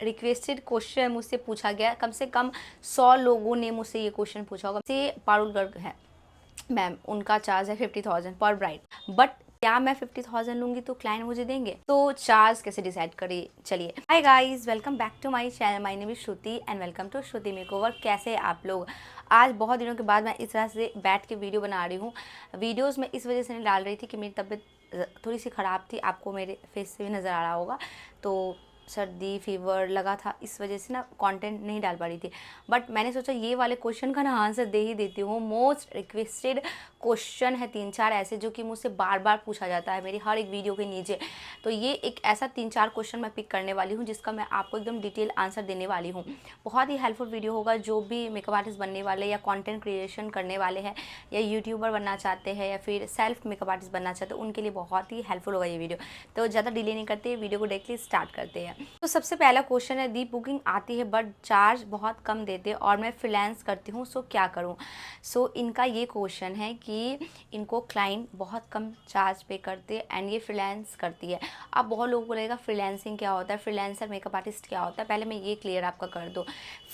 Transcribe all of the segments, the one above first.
Requested question मुझसे पूछा गया, कम से कम 100 लोगों ने मुझसे ये क्वेश्चन पूछा होगा। से पारुल गर्ग है मैम, उनका चार्ज है 50,000 पर ब्राइड, बट क्या मैं 50,000 लूंगी तो क्लाइंट मुझे देंगे? तो चार्ज कैसे डिसाइड करिए? चलिए, hi guys, welcome back to my channel. My name is Shruti and welcome to Shruti makeover. कैसे हैं आप लोग? आज बहुत दिनों के बाद मैं इस तरह से बैठ के वीडियो बना रही हूँ। वीडियोस में इस वजह से नहीं डाल रही थी कि मेरी तबीयत थोड़ी सी ख़राब थी, आपको मेरे फेस से भी नज़र आ रहा होगा, तो सर्दी फीवर लगा था, इस वजह से ना कंटेंट नहीं डाल पा रही थी। बट मैंने सोचा ये वाले क्वेश्चन का ना आंसर दे ही देती हूँ। मोस्ट रिक्वेस्टेड क्वेश्चन है 3-4 ऐसे जो कि मुझसे बार बार पूछा जाता है मेरी हर एक वीडियो के नीचे। तो ये एक ऐसा 3-4 क्वेश्चन मैं पिक करने वाली हूँ जिसका मैं आपको एकदम डिटेल आंसर देने वाली हूँ। बहुत ही हेल्पफुल वीडियो होगा। जो भी मेकअप आर्टिस्ट बनने वाले या कंटेंट क्रिएशन करने वाले हैं या यूट्यूबर बनना चाहते हैं या फिर सेल्फ मेकअप आर्टिस्ट बनना चाहते हैं, उनके लिए बहुत ही हेल्पफुल होगा ये वीडियो। तो ज़्यादा डिले नहीं करते, वीडियो को डायरेक्टली स्टार्ट करते हैं। तो सबसे पहला क्वेश्चन है, दी बुकिंग आती है बट चार्ज बहुत कम देते और मैं फ्रीलांस करती हूँ, सो क्या करूँ? सो इनका ये क्वेश्चन है कि इनको क्लाइंट बहुत कम चार्ज पे करते एंड ये फ्रीलांस करती है। अब बहुत लोगों को लगेगा फ्रीलांसिंग क्या होता है, फ्रीलांसर मेकअप आर्टिस्ट क्या होता है। पहले मैं ये क्लियर आपका कर दूँ।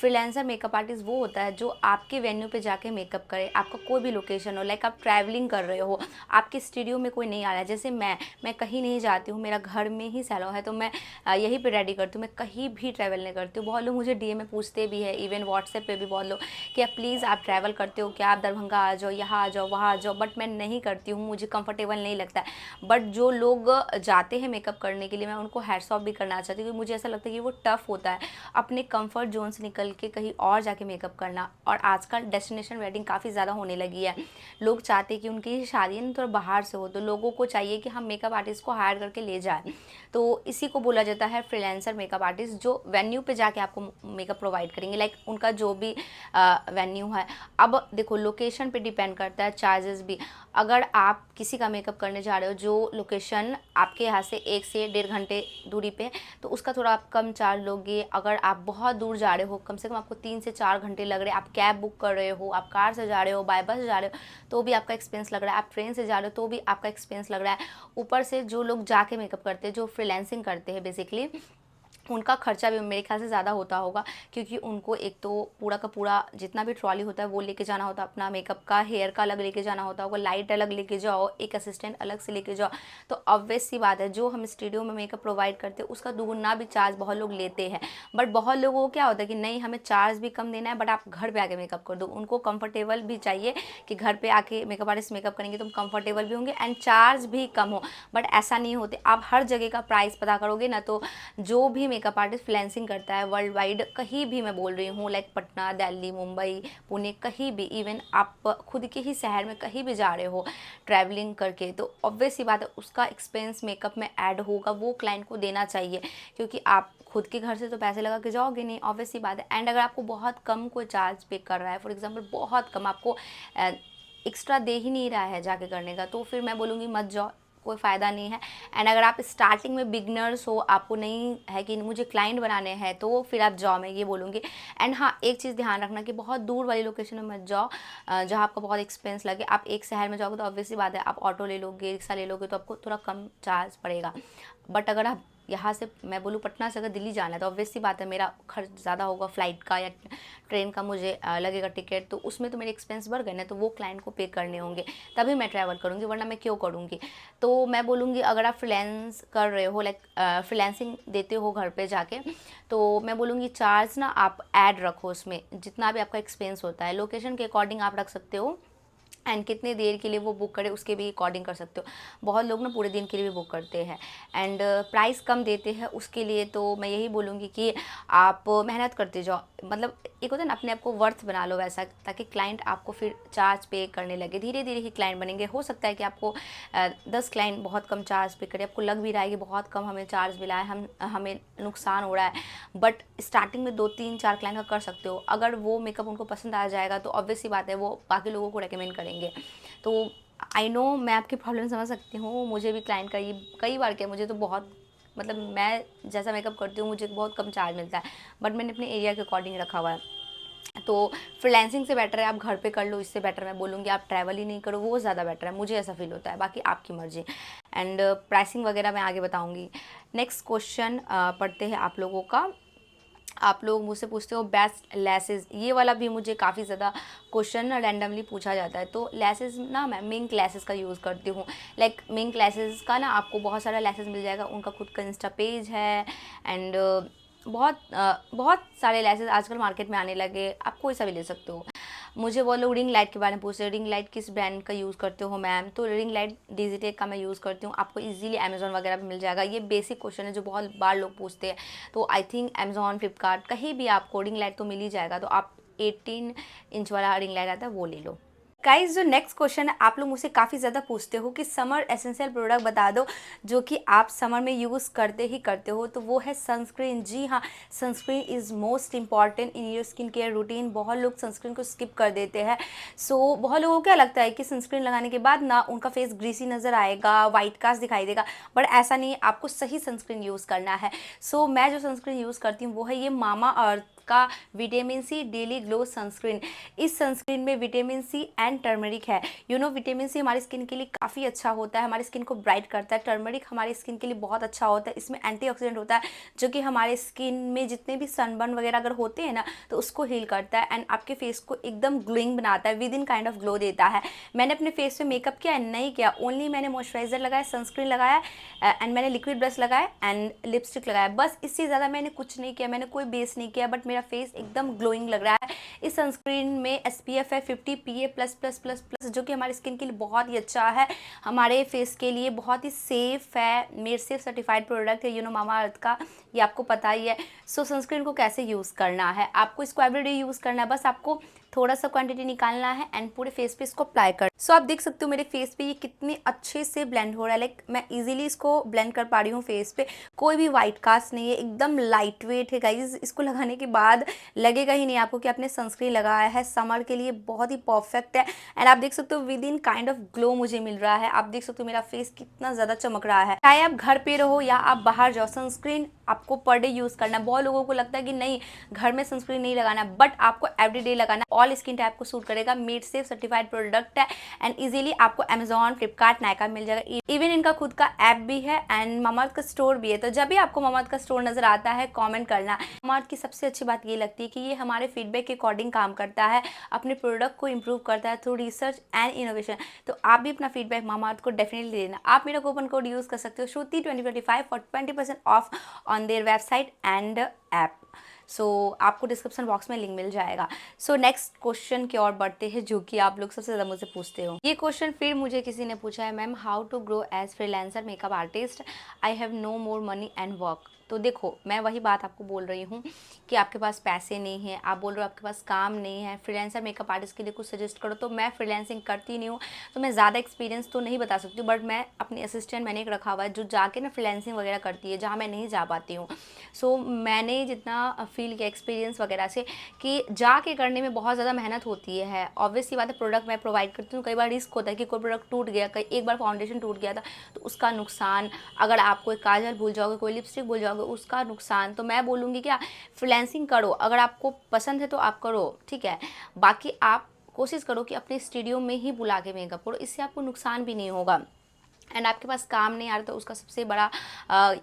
फ्रीलांसर मेकअप आर्टिस्ट वो होता है जो आपके वेन्यू पे जाके मेकअप करे, आपका कोई भी लोकेशन हो, लाइक आप ट्रैवलिंग कर रहे हो, आपके स्टूडियो में कोई नहीं आ रहा है। जैसे मैं कहीं नहीं जाती हूँ, मेरा घर में ही सैलून है, तो मैं यहीं पे रेडी करती हूँ, मैं कहीं भी ट्रैवल नहीं करती हूँ। बहुत लोग मुझे डीएम में पूछते भी है, इवन व्हाट्सएप पे भी बहुत लोग कि आप प्लीज़ आप ट्रैवल करते हो क्या, आप दरभंगा आ जाओ, यहाँ आ जाओ, वहाँ आ जाओ, बट मैं नहीं करती हूँ, मुझे कंफर्टेबल नहीं लगता है। बट जो लोग जाते हैं मेकअप करने के लिए, मैं उनको हैट्स ऑफ भी करना चाहती हूँ, क्योंकि मुझे ऐसा लगता है कि वो टफ़ होता है अपने कंफर्ट जोन से निकल के कहीं और जाके मेकअप करना। और आजकल डेस्टिनेशन वेडिंग काफ़ी ज़्यादा होने लगी है। लोग चाहते हैं कि उनकी शादी ना थोड़ा बाहर से हो, तो लोगों को चाहिए कि हम मेकअप आर्टिस्ट को हायर करके ले जाएं। तो इसी को बोला जाता है फ्रीलांसर मेकअप आर्टिस्ट, जो वेन्यू पे जाके आपको मेकअप प्रोवाइड करेंगे, लाइक उनका जो भी वेन्यू है। अब देखो, लोकेशन पे डिपेंड करता है चार्जेस भी। अगर आप किसी का मेकअप करने जा रहे हो जो लोकेशन आपके यहाँ से 1 से 1.5 घंटे दूरी पे, तो उसका थोड़ा आप कम चार्ज लोगे। अगर आप बहुत दूर जा रहे हो, कम से कम आपको 3 से 4 घंटे लग रहे हैं, आप कैब बुक कर रहे हो, आप कार से जा रहे हो, बाय बस जा रहे हो, तो भी आपका एक्सपेंस लग रहा है, आप ट्रेन से जा रहे हो तो भी आपका एक्सपेंस लग रहा है। ऊपर से जो लोग जाके मेकअप करते हैं, जो फ्रीलांसिंग करते हैं बेसिकली, उनका खर्चा भी मेरे ख्याल से ज़्यादा होता होगा, क्योंकि उनको एक तो पूरा का पूरा जितना भी ट्रॉली होता है वो लेके जाना होता है, अपना मेकअप का हेयर का अलग लेके जाना होता होगा, लाइट अलग लेके जाओ, एक असिस्टेंट अलग से लेके जाओ। तो ऑब्वियस सी बात है, जो हम स्टूडियो में मेकअप प्रोवाइड करते हैं उसका दुगुना भी चार्ज बहुत लोग लेते हैं। बट बहुत लोगों को क्या होता है कि नहीं, हमें चार्ज भी कम देना है, बट आप घर पर आके मेकअप कर दो। उनको कंफर्टेबल भी चाहिए कि घर पर आके मेकअप आर्टिस्ट मेकअप करेंगे तो हम कंफर्टेबल भी होंगे एंड चार्ज भी कम हो। बट ऐसा नहीं होते। आप हर जगह का प्राइस पता करोगे ना, तो जो भी मेकअप आर्टिस्ट फ्रीलांसिंग करता है वर्ल्ड वाइड, कहीं भी मैं बोल रही हूँ, लाइक पटना, दिल्ली, मुंबई, पुणे, कहीं भी, इवन आप खुद के ही शहर में कहीं भी जा रहे हो ट्रैवलिंग करके, तो ऑब्वियस ही बात है उसका एक्सपेंस मेकअप में ऐड होगा, वो क्लाइंट को देना चाहिए, क्योंकि आप खुद के घर से तो पैसे लगा के जाओगे नहीं, ऑब्वियस ही बात है। एंड अगर आपको बहुत कम कोई चार्ज पे कर रहा है, फॉर एग्जाम्पल बहुत कम, आपको एक्स्ट्रा दे ही नहीं रहा है जाके करने का, तो फिर मैं बोलूँगी मत जाओ, कोई फ़ायदा नहीं है। एंड अगर आप स्टार्टिंग में बिगनर्स हो, आपको नहीं है कि मुझे क्लाइंट बनाने हैं, तो फिर आप जाओ, मैं ये बोलूँगी। एंड हाँ, एक चीज़ ध्यान रखना कि बहुत दूर वाली लोकेशन में मत जाओ जहाँ आपको बहुत एक्सपेंस लगे। आप एक शहर में जाओगे तो ऑब्वियसली बात है आप ऑटो ले लोगे, रिक्शा ले लोगे, तो आपको थोड़ा कम चार्ज पड़ेगा। बट अगर आप यहाँ से, मैं बोलूँ पटना से अगर दिल्ली जाना है, तो ऑब्वियसली बात है मेरा खर्च ज़्यादा होगा, फ़्लाइट का या ट्रेन का मुझे लगेगा टिकट, तो उसमें तो मेरे एक्सपेंस बढ़ गए ना, तो वो क्लाइंट को पे करने होंगे, तभी मैं ट्रैवल करूँगी, वरना मैं क्यों करूँगी। तो मैं बोलूँगी अगर आप फ्रीलांस कर रहे हो, लाइक फ्रीलांसिंग देते हो घर पे जाके, तो मैं बोलूँगी चार्ज ना आप ऐड रखो उसमें, जितना भी आपका एक्सपेंस होता है लोकेशन के अकॉर्डिंग आप रख सकते हो। एंड कितने देर के लिए वो बुक करे उसके भी अकॉर्डिंग कर सकते हो। बहुत लोग ना पूरे दिन के लिए भी बुक करते हैं एंड प्राइस कम देते हैं, उसके लिए तो मैं यही बोलूँगी कि आप मेहनत करते जाओ। मतलब एक होता है ना, अपने आप को वर्थ बना लो वैसा, ताकि क्लाइंट आपको फिर चार्ज पे करने लगे। धीरे धीरे ही क्लाइंट बनेंगे। हो सकता है कि आपको 10 क्लाइंट बहुत कम चार्ज पे करे, आपको लग भी रहा है कि बहुत कम हमें चार्ज मिला है, हमें नुकसान हो रहा है, बट स्टार्टिंग में 2-3-4 क्लाइंट का कर सकते हो। अगर वो मेकअप उनको पसंद आ जाएगा तो ऑब्वियस सी बात है वो बाकी लोगों को रेकमेंड करेंगे। तो आई नो, मैं आपकी प्रॉब्लम समझ सकती हूँ, मुझे भी क्लाइंट का ये कई बार किया, मुझे तो बहुत, मतलब मैं जैसा मेकअप करती हूँ मुझे बहुत कम चार्ज मिलता है, बट मैंने अपने एरिया के अकॉर्डिंग रखा हुआ है। तो फ्रीलांसिंग से बेटर है आप घर पे कर लो, इससे बेटर मैं बोलूँगी आप ट्रैवल ही नहीं करो, वो ज़्यादा बेटर है, मुझे ऐसा फील होता है, बाकी आपकी मर्ज़ी। एंड प्राइसिंग वगैरह मैं आगे बताऊँगी। नेक्स्ट क्वेश्चन पढ़ते हैं आप लोगों का। आप लोग मुझसे पूछते हो बेस्ट लेसेस, ये वाला भी मुझे काफ़ी ज़्यादा क्वेश्चन रैंडमली पूछा जाता है। तो लेसेस ना मैं मिंक लेसेस का यूज़ करती हूँ। लाइक मिंक लेसेस का ना आपको बहुत सारा लेसेस मिल जाएगा, उनका खुद का इंस्टा पेज है एंड बहुत सारे लेसेस आजकल मार्केट में आने लगे, आप कोई सा भी ले सकते हो। मुझे वो लोग रिंग लाइट के बारे में पूछ रहे हैं, रिंग लाइट किस ब्रांड का यूज़ करते हो मैम, तो रिंग लाइट डिजिटेक का मैं यूज़ करती हूँ, आपको इजीली अमेजोन वगैरह पे मिल जाएगा। ये बेसिक क्वेश्चन है जो बहुत बार लोग पूछते हैं, तो आई थिंक अमेजोन, फ्लिपकार्ट कहीं भी आपको रिंग लाइट तो मिल ही जाएगा। तो आप 18 इंच वाला रिंग लाइट आता है वो ले लो। गाइज जो नेक्स्ट क्वेश्चन है, आप लोग मुझसे काफ़ी ज़्यादा पूछते हो कि समर एसेंशियल प्रोडक्ट बता दो जो कि आप समर में यूज़ करते ही करते हो, तो वो है सनस्क्रीन। जी हाँ, sunscreen is most important in your skin care routine. बहुत लोग सनस्क्रीन को स्किप कर देते हैं। सो बहुत लोगों को क्या लगता है कि सनस्क्रीन लगाने के बाद ना उनका फेस ग्रीसी नज़र आएगा, वाइट कास्ट दिखाई देगा, बट ऐसा नहीं है, आपको सही सनस्क्रीन यूज़ करना है। सो मैं जो सनस्क्रीन यूज़ करती हूँ वो है ये मामा अर्थ का vitamin C daily glow sunscreen. इस सनस्क्रीन में विटामिन सी एंड टर्मरिक है। विटामिन सी हमारी स्किन के लिए काफ़ी अच्छा होता है, हमारी स्किन को ब्राइट करता है। टर्मरिक हमारी स्किन के लिए बहुत अच्छा होता है, इसमें एंटीऑक्सीडेंट होता है जो कि हमारे स्किन में जितने भी सनबर्न वगैरह अगर होते हैं ना तो उसको हील करता है एंड आपके फेस को एकदम ग्लोइंग बनाता है, with in kind of glow देता है। मैंने अपने फेस पे मेकअप किया नहीं किया, ओनली मैंने मॉइस्चराइजर लगाया, सनस्क्रीन लगाया एंड मैंने लिक्विड ब्रश लगाया एंड लिपस्टिक लगाया, बस इससे ज़्यादा मैंने कुछ नहीं किया, मैंने कोई बेस नहीं किया, बट मेरा फेस एकदम ग्लोइंग लग रहा है। इस सनस्क्रीन में SPF है 50 PA++++ जो कि हमारी स्किन के लिए बहुत ही अच्छा है, हमारे फेस के लिए बहुत ही सेफ़ है, मेड सेफ सर्टिफाइड प्रोडक्ट है मामा अर्थ का, ये आपको पता ही है। सो सनस्क्रीन को कैसे यूज़ करना है, आपको इसको एवरीडे यूज़ करना है, बस आपको थोड़ा सा क्वांटिटी निकालना है एंड पूरे फेस पे इसको अप्लाई कर। सो आप देख सकते हो मेरे फेस पे ये कितने अच्छे से ब्लेंड हो रहा है, लाइक मैं इजीली इसको ब्लेंड कर पा रही हूँ फेस पे, कोई भी वाइट कास्ट नहीं है, एकदम लाइट वेट है गाइज। इसको लगाने के बाद लगेगा ही नहीं आपको कि आपने सनस्क्रीन लगाया है, समर के लिए बहुत ही परफेक्ट है एंड आप देख सकते हो with in kind of glow मुझे मिल रहा है। आप देख सकते हो मेरा फेस कितना ज़्यादा चमक रहा है। चाहे आप घर पे रहो या आप बाहर जाओ, सनस्क्रीन आपको पर डे यूज़ करना है। बहुत लोगों को लगता है कि नहीं घर में सनस्क्रीन नहीं लगाना, बट आपको एवरीडे लगाना, ऑल स्किन टाइप को सूट करेगा, मेड सेफ सर्टिफाइड प्रोडक्ट है एंड इजीली आपको अमेजॉन, फ्लिपकार्ट, नायका मिल जाएगा। इवन इनका खुद का ऐप भी है एंड मामाअर्थ का स्टोर भी है। तो जब भी आपको मामाअर्थ का स्टोर नजर आता है कमेंट करना। मामाअर्थ की सबसे अच्छी बात ये लगती है कि ये हमारे फीडबैक के अकॉर्डिंग काम करता है, अपने प्रोडक्ट को इंप्रूव करता है थ्रू रिसर्च एंड इनोवेशन। तो आप भी अपना फीडबैक मामाअर्थ को डेफिनेटली देना। आप मेरा कूपन कोड यूज़ कर सकते हो Shruti 2025 for 20% off on their website and app. So आपको डिस्क्रिप्शन बॉक्स में लिंक मिल जाएगा। सो नेक्स्ट क्वेश्चन की ओर बढ़ते हैं जो कि आप लोग सबसे ज़्यादा मुझसे पूछते हो। ये क्वेश्चन फिर मुझे किसी ने पूछा है, ma'am how to grow as freelancer makeup artist, I have no more money and work. तो देखो मैं वही बात आपको बोल रही हूँ कि आपके पास पैसे नहीं हैं, आप बोल रहे हो आपके पास काम नहीं है, फ्रीलांसर मेकअप आर्टिस्ट के लिए कुछ सजेस्ट करो। तो मैं फ्रीलांसिंग करती नहीं हूँ तो मैं ज़्यादा एक्सपीरियंस तो नहीं बता सकती हूँ, बट मैं अपनी असिस्टेंट मैंने एक रखा हुआ है जो जाके ना फ्रीलांसिंग वगैरह करती है जहाँ मैं नहीं जा पाती हूँ। सो मैंने जितना फील किया एक्सपीरियंस वगैरह से कि जाके करने में बहुत ज़्यादा मेहनत होती है। ऑब्वियसली बात है, प्रोडक्ट मैं प्रोवाइड करती हूँ, कई बार रिस्क होता है कि कोई प्रोडक्ट टूट गया, कई एक बार फाउंडेशन टूट गया था तो उसका नुकसान, अगर आप कोई काजल भूल जाओगे, कोई लिपस्टिक भूल जाओगे, उसका नुकसान। तो मैं बोलूँगी क्या, फ्रीलांसिंग करो, अगर आपको पसंद है तो आप करो, ठीक है। बाकी आप कोशिश करो कि अपने स्टूडियो में ही बुला के मेकअप करो, इससे आपको नुकसान भी नहीं होगा। एंड आपके पास काम नहीं आ रहा तो उसका सबसे बड़ा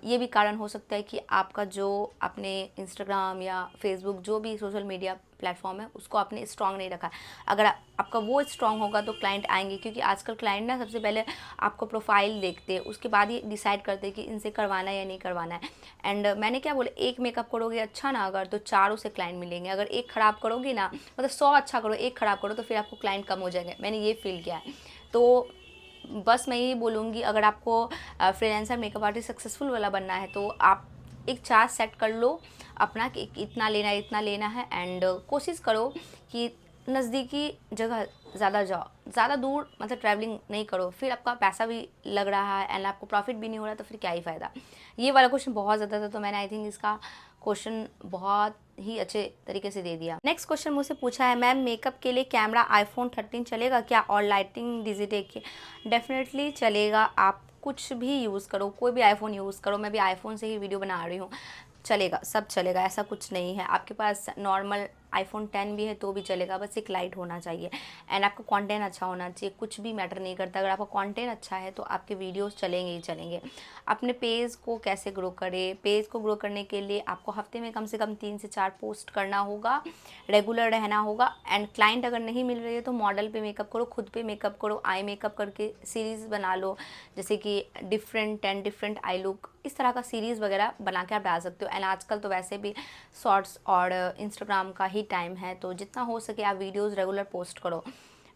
ये भी कारण हो सकता है कि आपका जो अपने इंस्टाग्राम या फेसबुक जो भी सोशल मीडिया प्लेटफॉर्म है उसको आपने स्ट्रांग नहीं रखा। अगर आपका वो स्ट्रांग होगा तो क्लाइंट आएंगे, क्योंकि आजकल क्लाइंट ना सबसे पहले आपको प्रोफाइल देखते हैं, उसके बाद ही डिसाइड करते हैं कि इनसे करवाना है या नहीं करवाना है। एंड मैंने क्या बोला, एक मेकअप करोगे अच्छा ना अगर तो चारों से क्लाइंट मिलेंगे, अगर एक ख़राब करोगे ना, मतलब 100 अच्छा करो, एक ख़राब करो तो फिर आपको क्लाइंट कम हो जाएंगे। मैंने ये फील किया है। तो बस मैं यही बोलूँगी, अगर आपको फ्रीलांसर मेकअप आर्टिस्ट सक्सेसफुल वाला बनना है तो आप एक चार्ट सेट कर लो अपना कि इतना लेना है, इतना लेना है, एंड कोशिश करो कि नज़दीकी जगह ज़्यादा जाओ, ज़्यादा दूर मतलब ट्रैवलिंग नहीं करो, फिर आपका पैसा भी लग रहा है एंड आपको प्रॉफिट भी नहीं हो रहा तो फिर क्या ही फ़ायदा। ये वाला क्वेश्चन बहुत ज़्यादा था तो मैंने आई थिंक इसका क्वेश्चन बहुत ही अच्छे तरीके से दे दिया। नेक्स्ट क्वेश्चन मुझसे पूछा है, मैम मेकअप के लिए कैमरा iPhone 13 चलेगा क्या और लाइटिंग डिजिटेक की? डेफिनेटली चलेगा, आप कुछ भी यूज़ करो, कोई भी आईफोन यूज़ करो, मैं भी आईफोन से ही वीडियो बना रही हूँ, चलेगा, सब चलेगा, ऐसा कुछ नहीं है। आपके पास नॉर्मल iPhone 10 भी है तो भी चलेगा, बस एक लाइट होना चाहिए एंड आपका कंटेंट अच्छा होना चाहिए। कुछ भी मैटर नहीं करता, अगर आपका कंटेंट अच्छा है तो आपके वीडियोस चलेंगे ही चलेंगे। अपने पेज को कैसे ग्रो करें? पेज को ग्रो करने के लिए आपको हफ्ते में कम से कम 3 से 4 पोस्ट करना होगा, रेगुलर रहना होगा एंड क्लाइंट अगर नहीं मिल रही है तो मॉडल पे मेकअप करो, खुद पे मेकअप करो, आई मेकअप करके सीरीज़ बना लो, जैसे कि डिफरेंट आई लुक, इस तरह का सीरीज़ वगैरह बना के आप डाल सकते हो। एंड आजकल तो वैसे भी शॉर्ट्स और इंस्टाग्राम का ही टाइम है, तो जितना हो सके आप वीडियोस रेगुलर पोस्ट करो,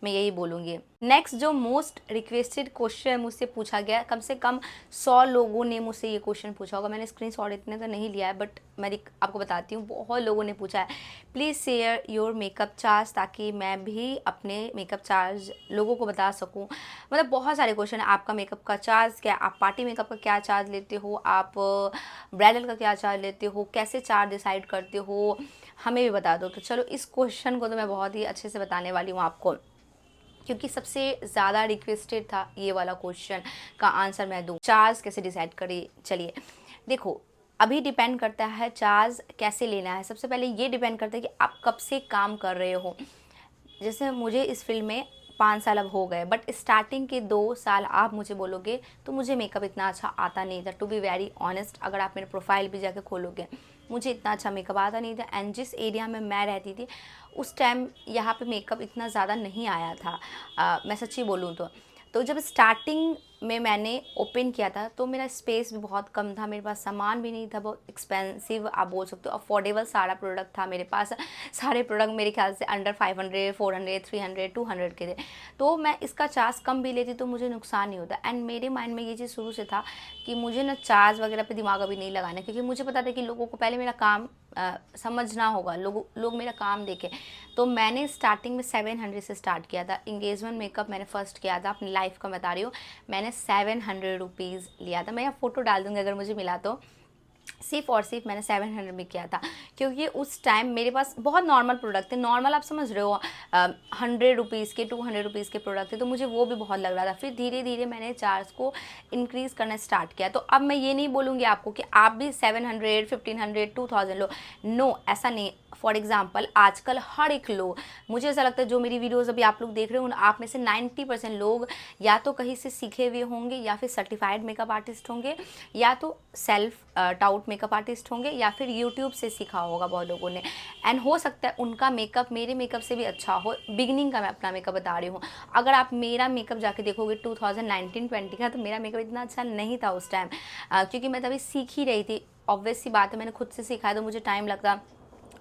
मैं यही बोलूँगी। नेक्स्ट जो मोस्ट रिक्वेस्टेड क्वेश्चन मुझसे पूछा गया, कम से कम 100 लोगों ने मुझसे ये क्वेश्चन पूछा होगा। मैंने स्क्रीनशॉट इतने तो नहीं लिया है बट मैं आपको बताती हूँ, बहुत लोगों ने पूछा है। Please share your makeup charge, ताकि मैं भी अपने मेकअप चार्ज लोगों को बता सकूँ। मतलब बहुत सारे क्वेश्चन है, आपका मेकअप का चार्ज क्या, आप पार्टी मेकअप का क्या चार्ज लेते हो, आप ब्राइडल का क्या चार्ज लेते हो, कैसे चार्ज डिसाइड करते हो, हमें भी बता दो। तो चलो इस क्वेश्चन को तो मैं बहुत ही अच्छे से बताने वाली हूँ आपको, क्योंकि सबसे ज़्यादा रिक्वेस्टेड था ये वाला क्वेश्चन का आंसर मैं दूँ। चार्ज कैसे डिसाइड करिए? चलिए देखो, अभी डिपेंड करता है चार्ज कैसे लेना है। सबसे पहले ये डिपेंड करता है कि आप कब से काम कर रहे हो। जैसे मुझे इस फील्ड में 5 साल अब हो गए, बट स्टार्टिंग के 2 साल आप मुझे बोलोगे तो मुझे मेकअप इतना अच्छा आता नहीं था। टू बी वेरी ऑनेस्ट, अगर आप मेरे प्रोफाइल भी जाके खोलोगे, मुझे इतना अच्छा मेकअप आता नहीं था। एंड जिस एरिया में मैं रहती थी उस टाइम यहाँ पे मेकअप इतना ज़्यादा नहीं आया था, मैं सच्ची बोलूँ तो जब स्टार्टिंग में मैंने ओपन किया था तो मेरा स्पेस भी बहुत कम था, मेरे पास सामान भी नहीं था, बहुत एक्सपेंसिव आप बोल सकते हो, अफोर्डेबल सारा प्रोडक्ट था मेरे पास। सारे प्रोडक्ट मेरे ख्याल से अंडर 500, 400, 300, 200 के थे। तो मैं इसका चार्ज कम भी लेती तो मुझे नुकसान नहीं होता। एंड मेरे माइंड में ये चीज़ शुरू से था कि मुझे ना चार्ज वगैरह पे दिमाग अभी नहीं लगाना, क्योंकि मुझे पता था कि लोगों को पहले मेरा काम समझना होगा, लोग मेरा काम देखें। तो मैंने स्टार्टिंग में 700 से स्टार्ट किया था। इंगेजमेंट मेकअप मैंने फर्स्ट किया था, अपनी लाइफ का बता रही हूँ, मैंने 700 रुपीज़ लिया था। मैं यहाँ फ़ोटो डाल दूँगी अगर मुझे मिला तो। सिर्फ और सिर्फ मैंने 700 में किया था, क्योंकि उस टाइम मेरे पास बहुत नॉर्मल प्रोडक्ट थे। नॉर्मल आप समझ रहे हो, 100 रुपीज़ के, 200 रुपीज़ के प्रोडक्ट थे, तो मुझे वो भी बहुत लग रहा था। फिर धीरे धीरे मैंने चार्ज को इंक्रीज़ करना स्टार्ट किया। तो अब मैं ये नहीं बोलूँगी आपको कि आप भी 700, 1500, 2000 लो, नो, ऐसा नहीं। फॉर एग्जाम्पल आजकल हर एक लोग, मुझे ऐसा लगता है जो मेरी वीडियोज़ अभी आप लोग देख रहे हो, आप में से 90% लोग या तो कहीं से सीखे हुए होंगे, या फिर सर्टिफाइड मेकअप आर्टिस्ट होंगे, या तो सेल्फ टाउट मेकअप आर्टिस्ट होंगे, या फिर यूट्यूब से सीखा होगा बहुत लोगों ने। एंड हो सकता है उनका मेकअप मेरे मेकअप से भी अच्छा हो। बिगिनिंग का मैं अपना मेकअप बता रही हूँ। अगर आप मेरा मेकअप जाके देखोगे 2019-20 का, तो मेरा मेकअप इतना अच्छा नहीं था उस टाइम, क्योंकि मैं तभी सीख ही रही थी। ऑब्वियस सी बात है, मैंने खुद से सीखा है तो मुझे टाइम लगता।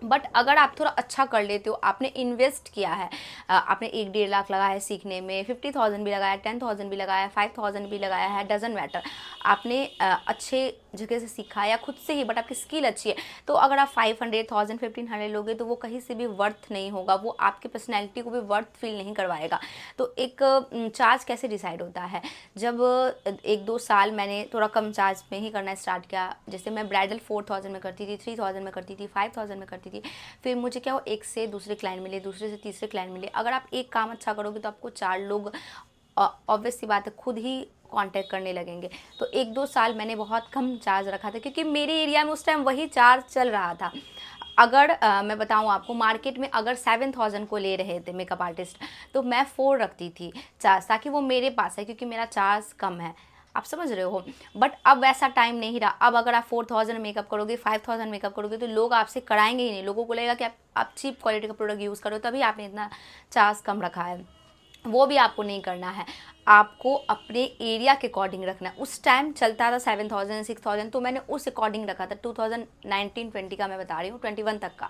बट अगर आप थोड़ा अच्छा कर लेते हो, आपने इन्वेस्ट किया है, आपने 1-1.5 लाख लगाया है सीखने में, 50,000 भी लगाया, 10,000 भी लगाया, 5,000 भी लगाया है, डजंट मैटर, आपने अच्छे जगह से सीखा या खुद से ही, बट आपकी स्किल अच्छी है, तो अगर आप 500,000, 1500 लोगे तो वो कहीं से भी वर्थ नहीं होगा, वो आपकी पर्सनैलिटी को भी वर्थ फील नहीं करवाएगा। तो एक चार्ज कैसे डिसाइड होता है? जब 1-2 साल मैंने थोड़ा कम चार्ज में ही करना स्टार्ट किया, जैसे मैं ब्राइडल 4000 में करती थी, 3000 में करती थी, 5000 में करती थी। फिर मुझे क्या हो, एक से दूसरे क्लाइंट मिले, दूसरे से तीसरे क्लाइंट मिले। अगर आप एक काम अच्छा करोगे तो आपको 4 लोग ऑब्वियस सी बात है खुद ही कांटेक्ट करने लगेंगे। तो 1-2 साल मैंने बहुत कम चार्ज रखा था, क्योंकि मेरे एरिया में उस टाइम वही चार्ज चल रहा था। अगर मैं बताऊं आपको, मार्केट में अगर 7000 को ले रहे थे मेकअप आर्टिस्ट, तो मैं 4 रखती थी चार्ज, ताकि वो मेरे पास है, क्योंकि मेरा चार्ज कम है। आप समझ रहे हो? बट अब वैसा टाइम नहीं रहा। अब अगर आप 4000 मेकअप करोगे, 5000 मेकअप करोगे, तो लोग आपसे कराएंगे ही नहीं। लोगों को लगेगा कि आप चीप क्वालिटी का प्रोडक्ट यूज़ करो, तभी आपने इतना चार्ज कम रखा है। वो भी आपको नहीं करना है, आपको अपने एरिया के अकॉर्डिंग रखना है। उस टाइम चलता था 7000, 6000, तो मैंने उस अकॉर्डिंग रखा था। 2019-20 का मैं बता रही हूँ, 21 तक का।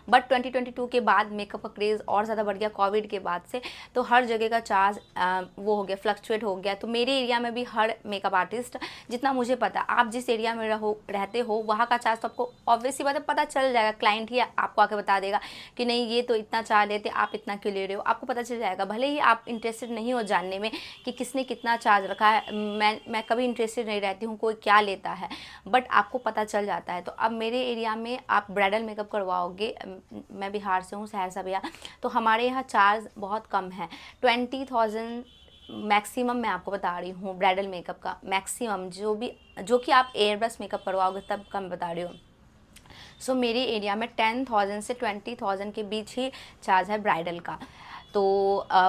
बट 2022 के बाद मेकअप का क्रेज़ और ज़्यादा बढ़ गया कोविड के बाद से, तो हर जगह का चार्ज वो हो गया, फ्लक्चुएट हो गया। तो मेरे एरिया में भी हर मेकअप आर्टिस्ट, जितना मुझे पता, आप जिस एरिया में रहते हो वहाँ का चार्ज तो आपको ऑब्वियसली बात है पता चल जाएगा। क्लाइंट ही आपको आके बता देगा कि नहीं ये तो इतना चार्ज लेते, आप इतना क्यों ले रहे हो, आपको पता चल जाएगा। भले ही आप इंटरेस्टेड नहीं हो जानने में कि किसने कितना चार्ज रखा है, मैं कभी इंटरेस्टेड नहीं रहती हूँ कोई क्या लेता है, बट आपको पता चल जाता है। तो अब मेरे एरिया में आप ब्राइडल मेकअप करवाओगे, मैं बिहार से हूँ, सहरसा बिहार, तो हमारे यहाँ चार्ज बहुत कम है, 20,000 मैक्सिमम मैं आपको बता रही हूँ। ब्राइडल मेकअप का मैक्सिमम जो कि आप एयर ब्रश मेकअप करवाओगे तब का मैं बता रही हूँ। सो मेरे एरिया में 10,000 से 20,000 के बीच ही चार्ज है ब्राइडल का। तो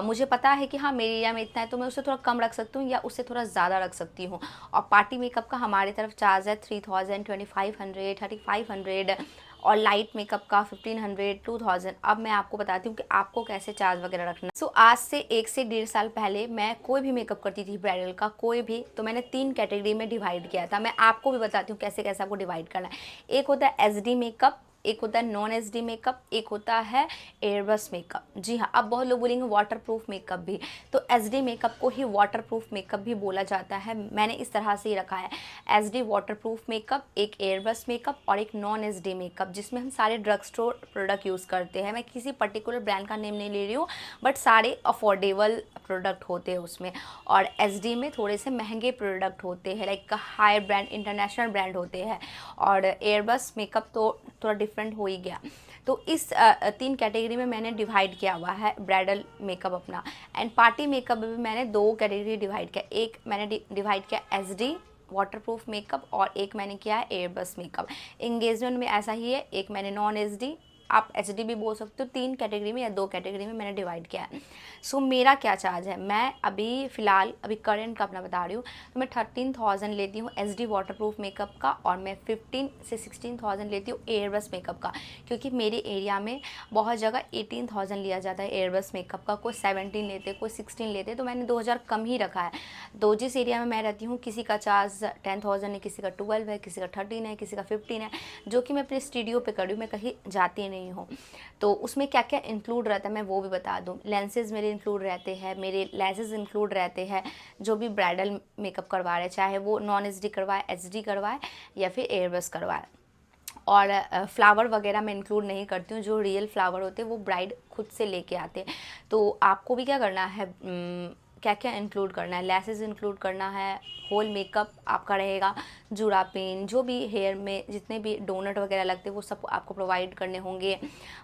मुझे पता है कि हाँ मेरे एरिया में इतना है, तो मैं उससे थोड़ा कम रख सकती हूँ या उससे थोड़ा ज़्यादा रख सकती हूँ। और पार्टी मेकअप का हमारी तरफ चार्ज है 3,000, 2,500, 3,500 और लाइट मेकअप का 1,500, 2,000। अब मैं आपको बताती हूँ कि आपको कैसे चार्ज वगैरह रखना है। सो आज से 1 से 1.5 साल पहले मैं कोई भी मेकअप करती थी ब्राइडल का, कोई भी, तो मैंने 3 कैटेगरी में डिवाइड किया था। मैं आपको भी बताती हूँ कैसे कैसे आपको डिवाइड करना है। एक होता है एसडी मेकअप, एक होता है नॉन एसडी मेकअप, एक होता है एयरब्रश मेकअप। जी हाँ, अब बहुत लोग बोलेंगे वाटरप्रूफ मेकअप भी, तो एसडी मेकअप को ही वाटरप्रूफ मेकअप भी बोला जाता है। मैंने इस तरह से ही रखा है, एसडी वाटरप्रूफ मेकअप, एक एयरब्रश मेकअप और एक नॉन एसडी मेकअप, जिसमें हम सारे ड्रग स्टोर प्रोडक्ट यूज़ करते हैं। मैं किसी पर्टिकुलर ब्रांड का नेम नहीं ले रही हूँ, बट सारे अफोर्डेबल प्रोडक्ट होते हैं उसमें। और एसडी में थोड़े से महंगे प्रोडक्ट होते हैं, like high brand, international brand होते हैं। और एयरब्रश मेकअप तो थोड़ा डिफरेंट हो ही गया। तो इस 3 कैटेगरी में मैंने डिवाइड किया हुआ है ब्राइडल मेकअप अपना। एंड पार्टी मेकअप में भी मैंने 2 कैटेगरी डिवाइड किया। एक मैंने डिवाइड किया एसडी वाटरप्रूफ मेकअप और एक मैंने किया है एयरब्रश मेकअप। एंगेजमेंट में ऐसा ही है, एक मैंने नॉन एसडी, आप एचडी भी बोल सकते हो। 3 कैटेगरी में या 2 कैटेगरी में मैंने डिवाइड किया है। सो मेरा क्या चार्ज है, मैं अभी फ़िलहाल अभी करंट का अपना बता रही हूँ, तो मैं 13,000 लेती हूँ एसडी वाटरप्रूफ मेकअप का, और मैं 15 से 16,000 लेती हूँ एयरब्रश मेकअप का। क्योंकि मेरे एरिया में बहुत जगह 18,000 लिया जाता है एयरब्रश मेकअप का, कोई 17 लेते, कोई 16 लेते, तो मैंने 2,000 कम ही रखा है। तो जिस एरिया में मैं रहती हूँ, किसी का चार्ज 10,000 है, किसी का 12 है, किसी का 13 है, किसी का 15 है, जो कि मैं अपने स्टूडियो पे कर रही हूँ, मैं कहीं जाती नहीं हूँ। तो उसमें क्या क्या इंक्लूड रहता है मैं वो भी बता दूँ। लेंसेज मेरे इंक्लूड रहते हैं, मेरे लेसेस इंक्लूड रहते हैं, जो भी ब्राइडल मेकअप करवा रहे, चाहे वो नॉन एचडी करवाए, एचडी करवाए या फिर एयरब्रश करवाए। और फ्लावर वगैरह मैं इंक्लूड नहीं करती हूँ, जो रियल फ्लावर होते हैं वो ब्राइड खुद से लेके आते हैं। तो आपको भी क्या करना है, क्या क्या इंक्लूड करना है, लेसेस इंक्लूड करना है, होल मेकअप आपका रहेगा, जूड़ा पिन, जो भी हेयर में जितने भी डोनट वगैरह लगते हैं वो सब आपको प्रोवाइड करने होंगे।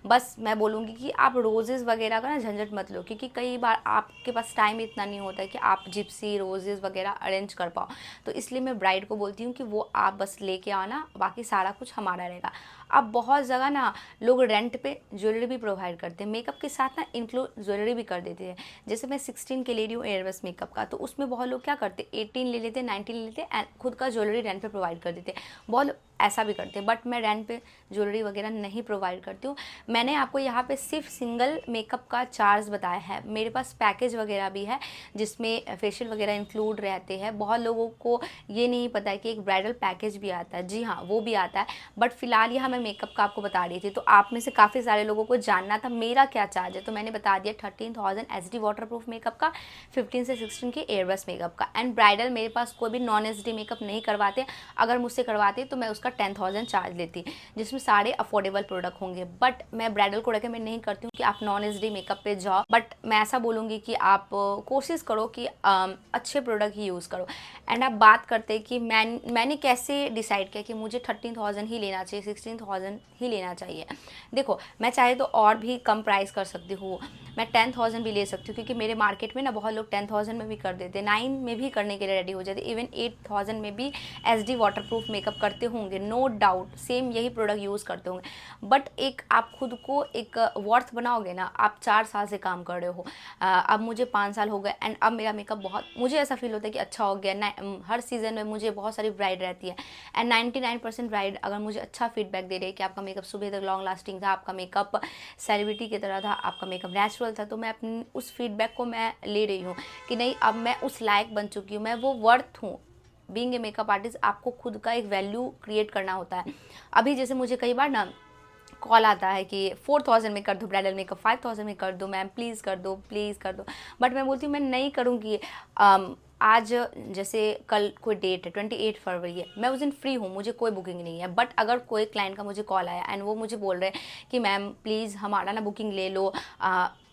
बस मैं बोलूँगी कि आप रोजेज़ वगैरह का ना झंझट मत लो, क्योंकि कई बार आपके पास टाइम इतना नहीं होता है कि आप जिप्सी रोजेज़ वगैरह अरेंज कर पाओ। तो इसलिए मैं ब्राइड को बोलती हूँ कि वो आप बस लेके आना, बाकी सारा कुछ हमारा रहेगा। अब बहुत जगह ना लोग रेंट पे ज्वेलरी भी प्रोवाइड करते हैं, मेकअप के साथ ना इंक्लूड ज्वेलरी भी कर देते हैं। जैसे मैं 16 के ले रही हूँ एयरब्रश मेकअप का, तो उसमें बहुत लोग क्या करते हैं 18 ले लेते, 19 ले लेते एंड खुद का ज्वेलरी रेंट पे प्रोवाइड कर देते। बहुत लोग ऐसा भी करते हैं, बट मैं रेंट पे ज्वेलरी वगैरह नहीं प्रोवाइड करती हूँ। मैंने आपको यहाँ पे सिर्फ सिंगल मेकअप का चार्ज बताया है। मेरे पास पैकेज वगैरह भी है जिसमें फेशियल वगैरह इंक्लूड रहते हैं। बहुत लोगों को ये नहीं पता है कि एक ब्राइडल पैकेज भी आता है। जी हाँ, वो भी आता है, बट फिलहाल यहाँ मैं मेकअप का आपको बता रही थी, तो आप में से काफ़ी सारे लोगों को जानना था मेरा क्या चार्ज है, तो मैंने बता दिया 13,000 एचडी वाटरप्रूफ मेकअप का, 15 से 16 के एयरब्रश मेकअप का। एंड ब्राइडल मेरे पास कोई भी नॉन एचडी मेकअप नहीं करवाते, अगर मुझसे करवाते तो मैं उसका 10,000 चार्ज लेती, जिसमें सारे अफोर्डेबल प्रोडक्ट होंगे। बट मैं ब्राइडल को रेकमेंड नहीं करती हूँ कि आप नॉन एचडी मेकअप पे जाओ, बट मैं ऐसा बोलूँगी कि आप कोशिश करो कि अच्छे प्रोडक्ट ही यूज़ करो। एंड आप बात करते हैं कि मैंने कैसे डिसाइड किया कि मुझे 13,000 ही लेना चाहिए, 16,000 ही लेना चाहिए। देखो, मैं चाहे तो और भी कम प्राइस कर सकती हूँ, मैं 10,000 भी ले सकती हूँ, क्योंकि मेरे मार्केट में ना बहुत लोग 10,000 में भी कर देते, 9 में भी करने के लिए रेडी हो जाते, इवन 8,000 में भी एचडी वाटरप्रूफ मेकअप करते होंगे, नो डाउट सेम यही प्रोडक्ट यूज़ करते होंगे। बट एक आप खुद को एक वर्थ बनाओगे ना, आप 4 साल से काम कर रहे हो, अब मुझे 5 साल हो गए एंड अब मेरा मेकअप बहुत, मुझे ऐसा फील होता है कि अच्छा हो गया ना। हर सीज़न में मुझे बहुत सारी ब्राइड रहती है एंड 99% ब्राइड अगर मुझे अच्छा फीडबैक दे रही है कि आपका मेकअप सुबह तक लॉन्ग लास्टिंग था, आपका मेकअप सेलिब्रिटी की तरह था, आपका मेकअप नेचुरल था, तो मैं अपनी उस फीडबैक को मैं ले रही हूँ कि नहीं, अब मैं उस लायक बन चुकी हूँ, मैं वो वर्थ हूँ। बीइंग ए मेकअप आर्टिस्ट आपको खुद का एक वैल्यू क्रिएट करना होता है। अभी जैसे मुझे कई बार ना कॉल आता है कि 4,000 में कर दो ब्राइडल मेकअप, 5,000 में कर दो मैम, प्लीज़ कर दो, प्लीज़ कर दो। बट मैं बोलती हूँ मैं नहीं करूँगी। आज जैसे कल कोई डेट है 28 फरवरी है, मैं उस दिन फ्री हूँ, मुझे कोई बुकिंग नहीं है, बट अगर कोई क्लाइंट का मुझे कॉल आया एंड वो मुझे बोल रहे हैं कि मैम प्लीज़ हमारा ना बुकिंग ले लो,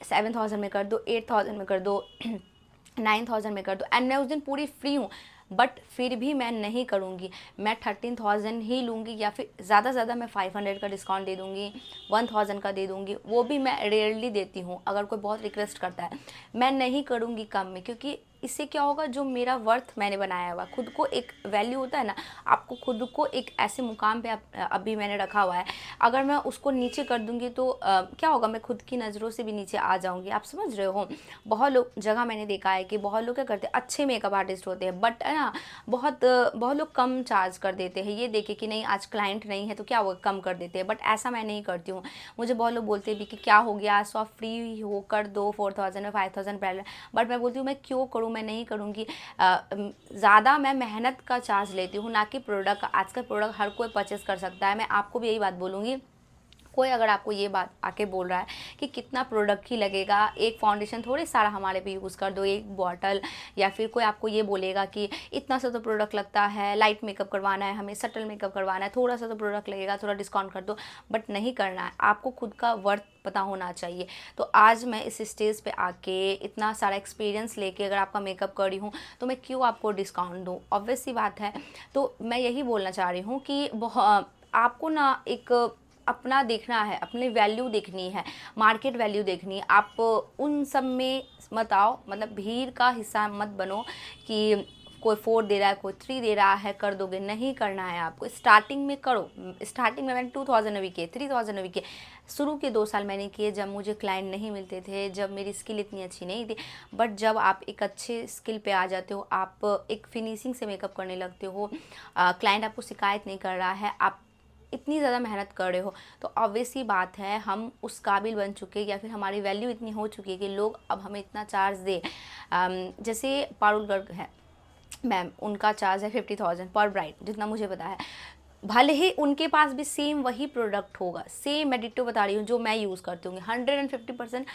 7,000 में कर दो, 8,000 में कर दो, 9,000 में कर दो, एंड मैं उस दिन पूरी फ्री हूँ, बट फिर भी मैं नहीं करूँगी, मैं 13,000 ही लूँगी, या फिर ज़्यादा से ज़्यादा मैं 500 का डिस्काउंट दे दूँगी, 1,000 का दे दूँगी, वो भी मैं रेयरली देती हूँ। अगर कोई बहुत रिक्वेस्ट करता है मैं नहीं करूँगी कम में, क्योंकि इससे क्या होगा, जो मेरा वर्थ मैंने बनाया हुआ, खुद को एक वैल्यू होता है ना, आपको खुद को एक ऐसे मुकाम पे अभी मैंने रखा हुआ है, अगर मैं उसको नीचे कर दूंगी तो क्या होगा, मैं खुद की नज़रों से भी नीचे आ जाऊंगी। आप समझ रहे हो। बहुत लोग जगह मैंने देखा है कि बहुत लोग क्या करते हैं, अच्छे मेकअप आर्टिस्ट होते हैं, बट है ना बहुत लोग कम चार्ज कर देते हैं, ये देखे कि नहीं आज क्लाइंट नहीं है तो क्या वो कम कर देते हैं, बट ऐसा मैं नहीं करती हूँ। मुझे बहुत लोग बोलते भी कि क्या हो गया, सो आप फ्री हो कर दो 4000 में 5000 पहले, बट मैं बोलती हूँ मैं क्यों करूँ, मैं नहीं करूँगी। ज़्यादा मैं मेहनत का चार्ज लेती हूँ, ना कि प्रोडक्ट। आजकल प्रोडक्ट हर कोई परचेस कर सकता है। मैं आपको भी यही बात बोलूँगी, कोई अगर आपको ये बात आके बोल रहा है कि कितना प्रोडक्ट ही लगेगा, एक फाउंडेशन थोड़ी सारा हमारे पे यूज़ कर दो, एक बॉटल, या फिर कोई आपको ये बोलेगा कि इतना सा तो प्रोडक्ट लगता है, लाइट मेकअप करवाना है हमें, सटल मेकअप करवाना है, थोड़ा सा तो प्रोडक्ट लगेगा, थोड़ा डिस्काउंट कर दो, बट नहीं करना है। आपको खुद का वर्थ पता होना चाहिए। तो आज मैं इस स्टेज पे आके इतना सारा एक्सपीरियंस लेके अगर आपका मेकअप कर रही हूँ तो मैं क्यों आपको डिस्काउंट दूँ, ऑब्वियस सी बात है। तो मैं यही बोलना चाह रही हूँ कि आपको ना एक अपना देखना है, अपनी वैल्यू देखनी है, मार्केट वैल्यू देखनी है। आप उन सब में मत आओ, मतलब भीड़ का हिस्सा मत बनो कि कोई 4 दे रहा है, कोई 3 दे रहा है, कर दोगे, नहीं करना है आपको। स्टार्टिंग में करो। स्टार्टिंग में मैंने 2000 अभी किए, 3000 अभी किए। शुरू के 2 साल मैंने किए जब मुझे क्लाइंट नहीं मिलते थे, जब मेरी स्किल इतनी अच्छी नहीं थी। बट जब आप एक अच्छे स्किल पे आ जाते हो, आप एक फिनिशिंग से मेकअप करने लगते हो, क्लाइंट आपको शिकायत नहीं कर रहा है, आप इतनी ज़्यादा मेहनत कर रहे हो, तो ऑब्वियस ही बात है हम उस काबिल बन चुके, या फिर हमारी वैल्यू इतनी हो चुकी है कि लोग अब हमें इतना चार्ज दे। जैसे पारुल गर्ग है मैम, उनका चार्ज है 50,000 पर ब्राइड, जितना मुझे पता है। भले ही उनके पास भी सेम वही प्रोडक्ट होगा, सेम मैं डिट्टो बता रही हूँ जो मैं यूज़ करती हूँ, 150%।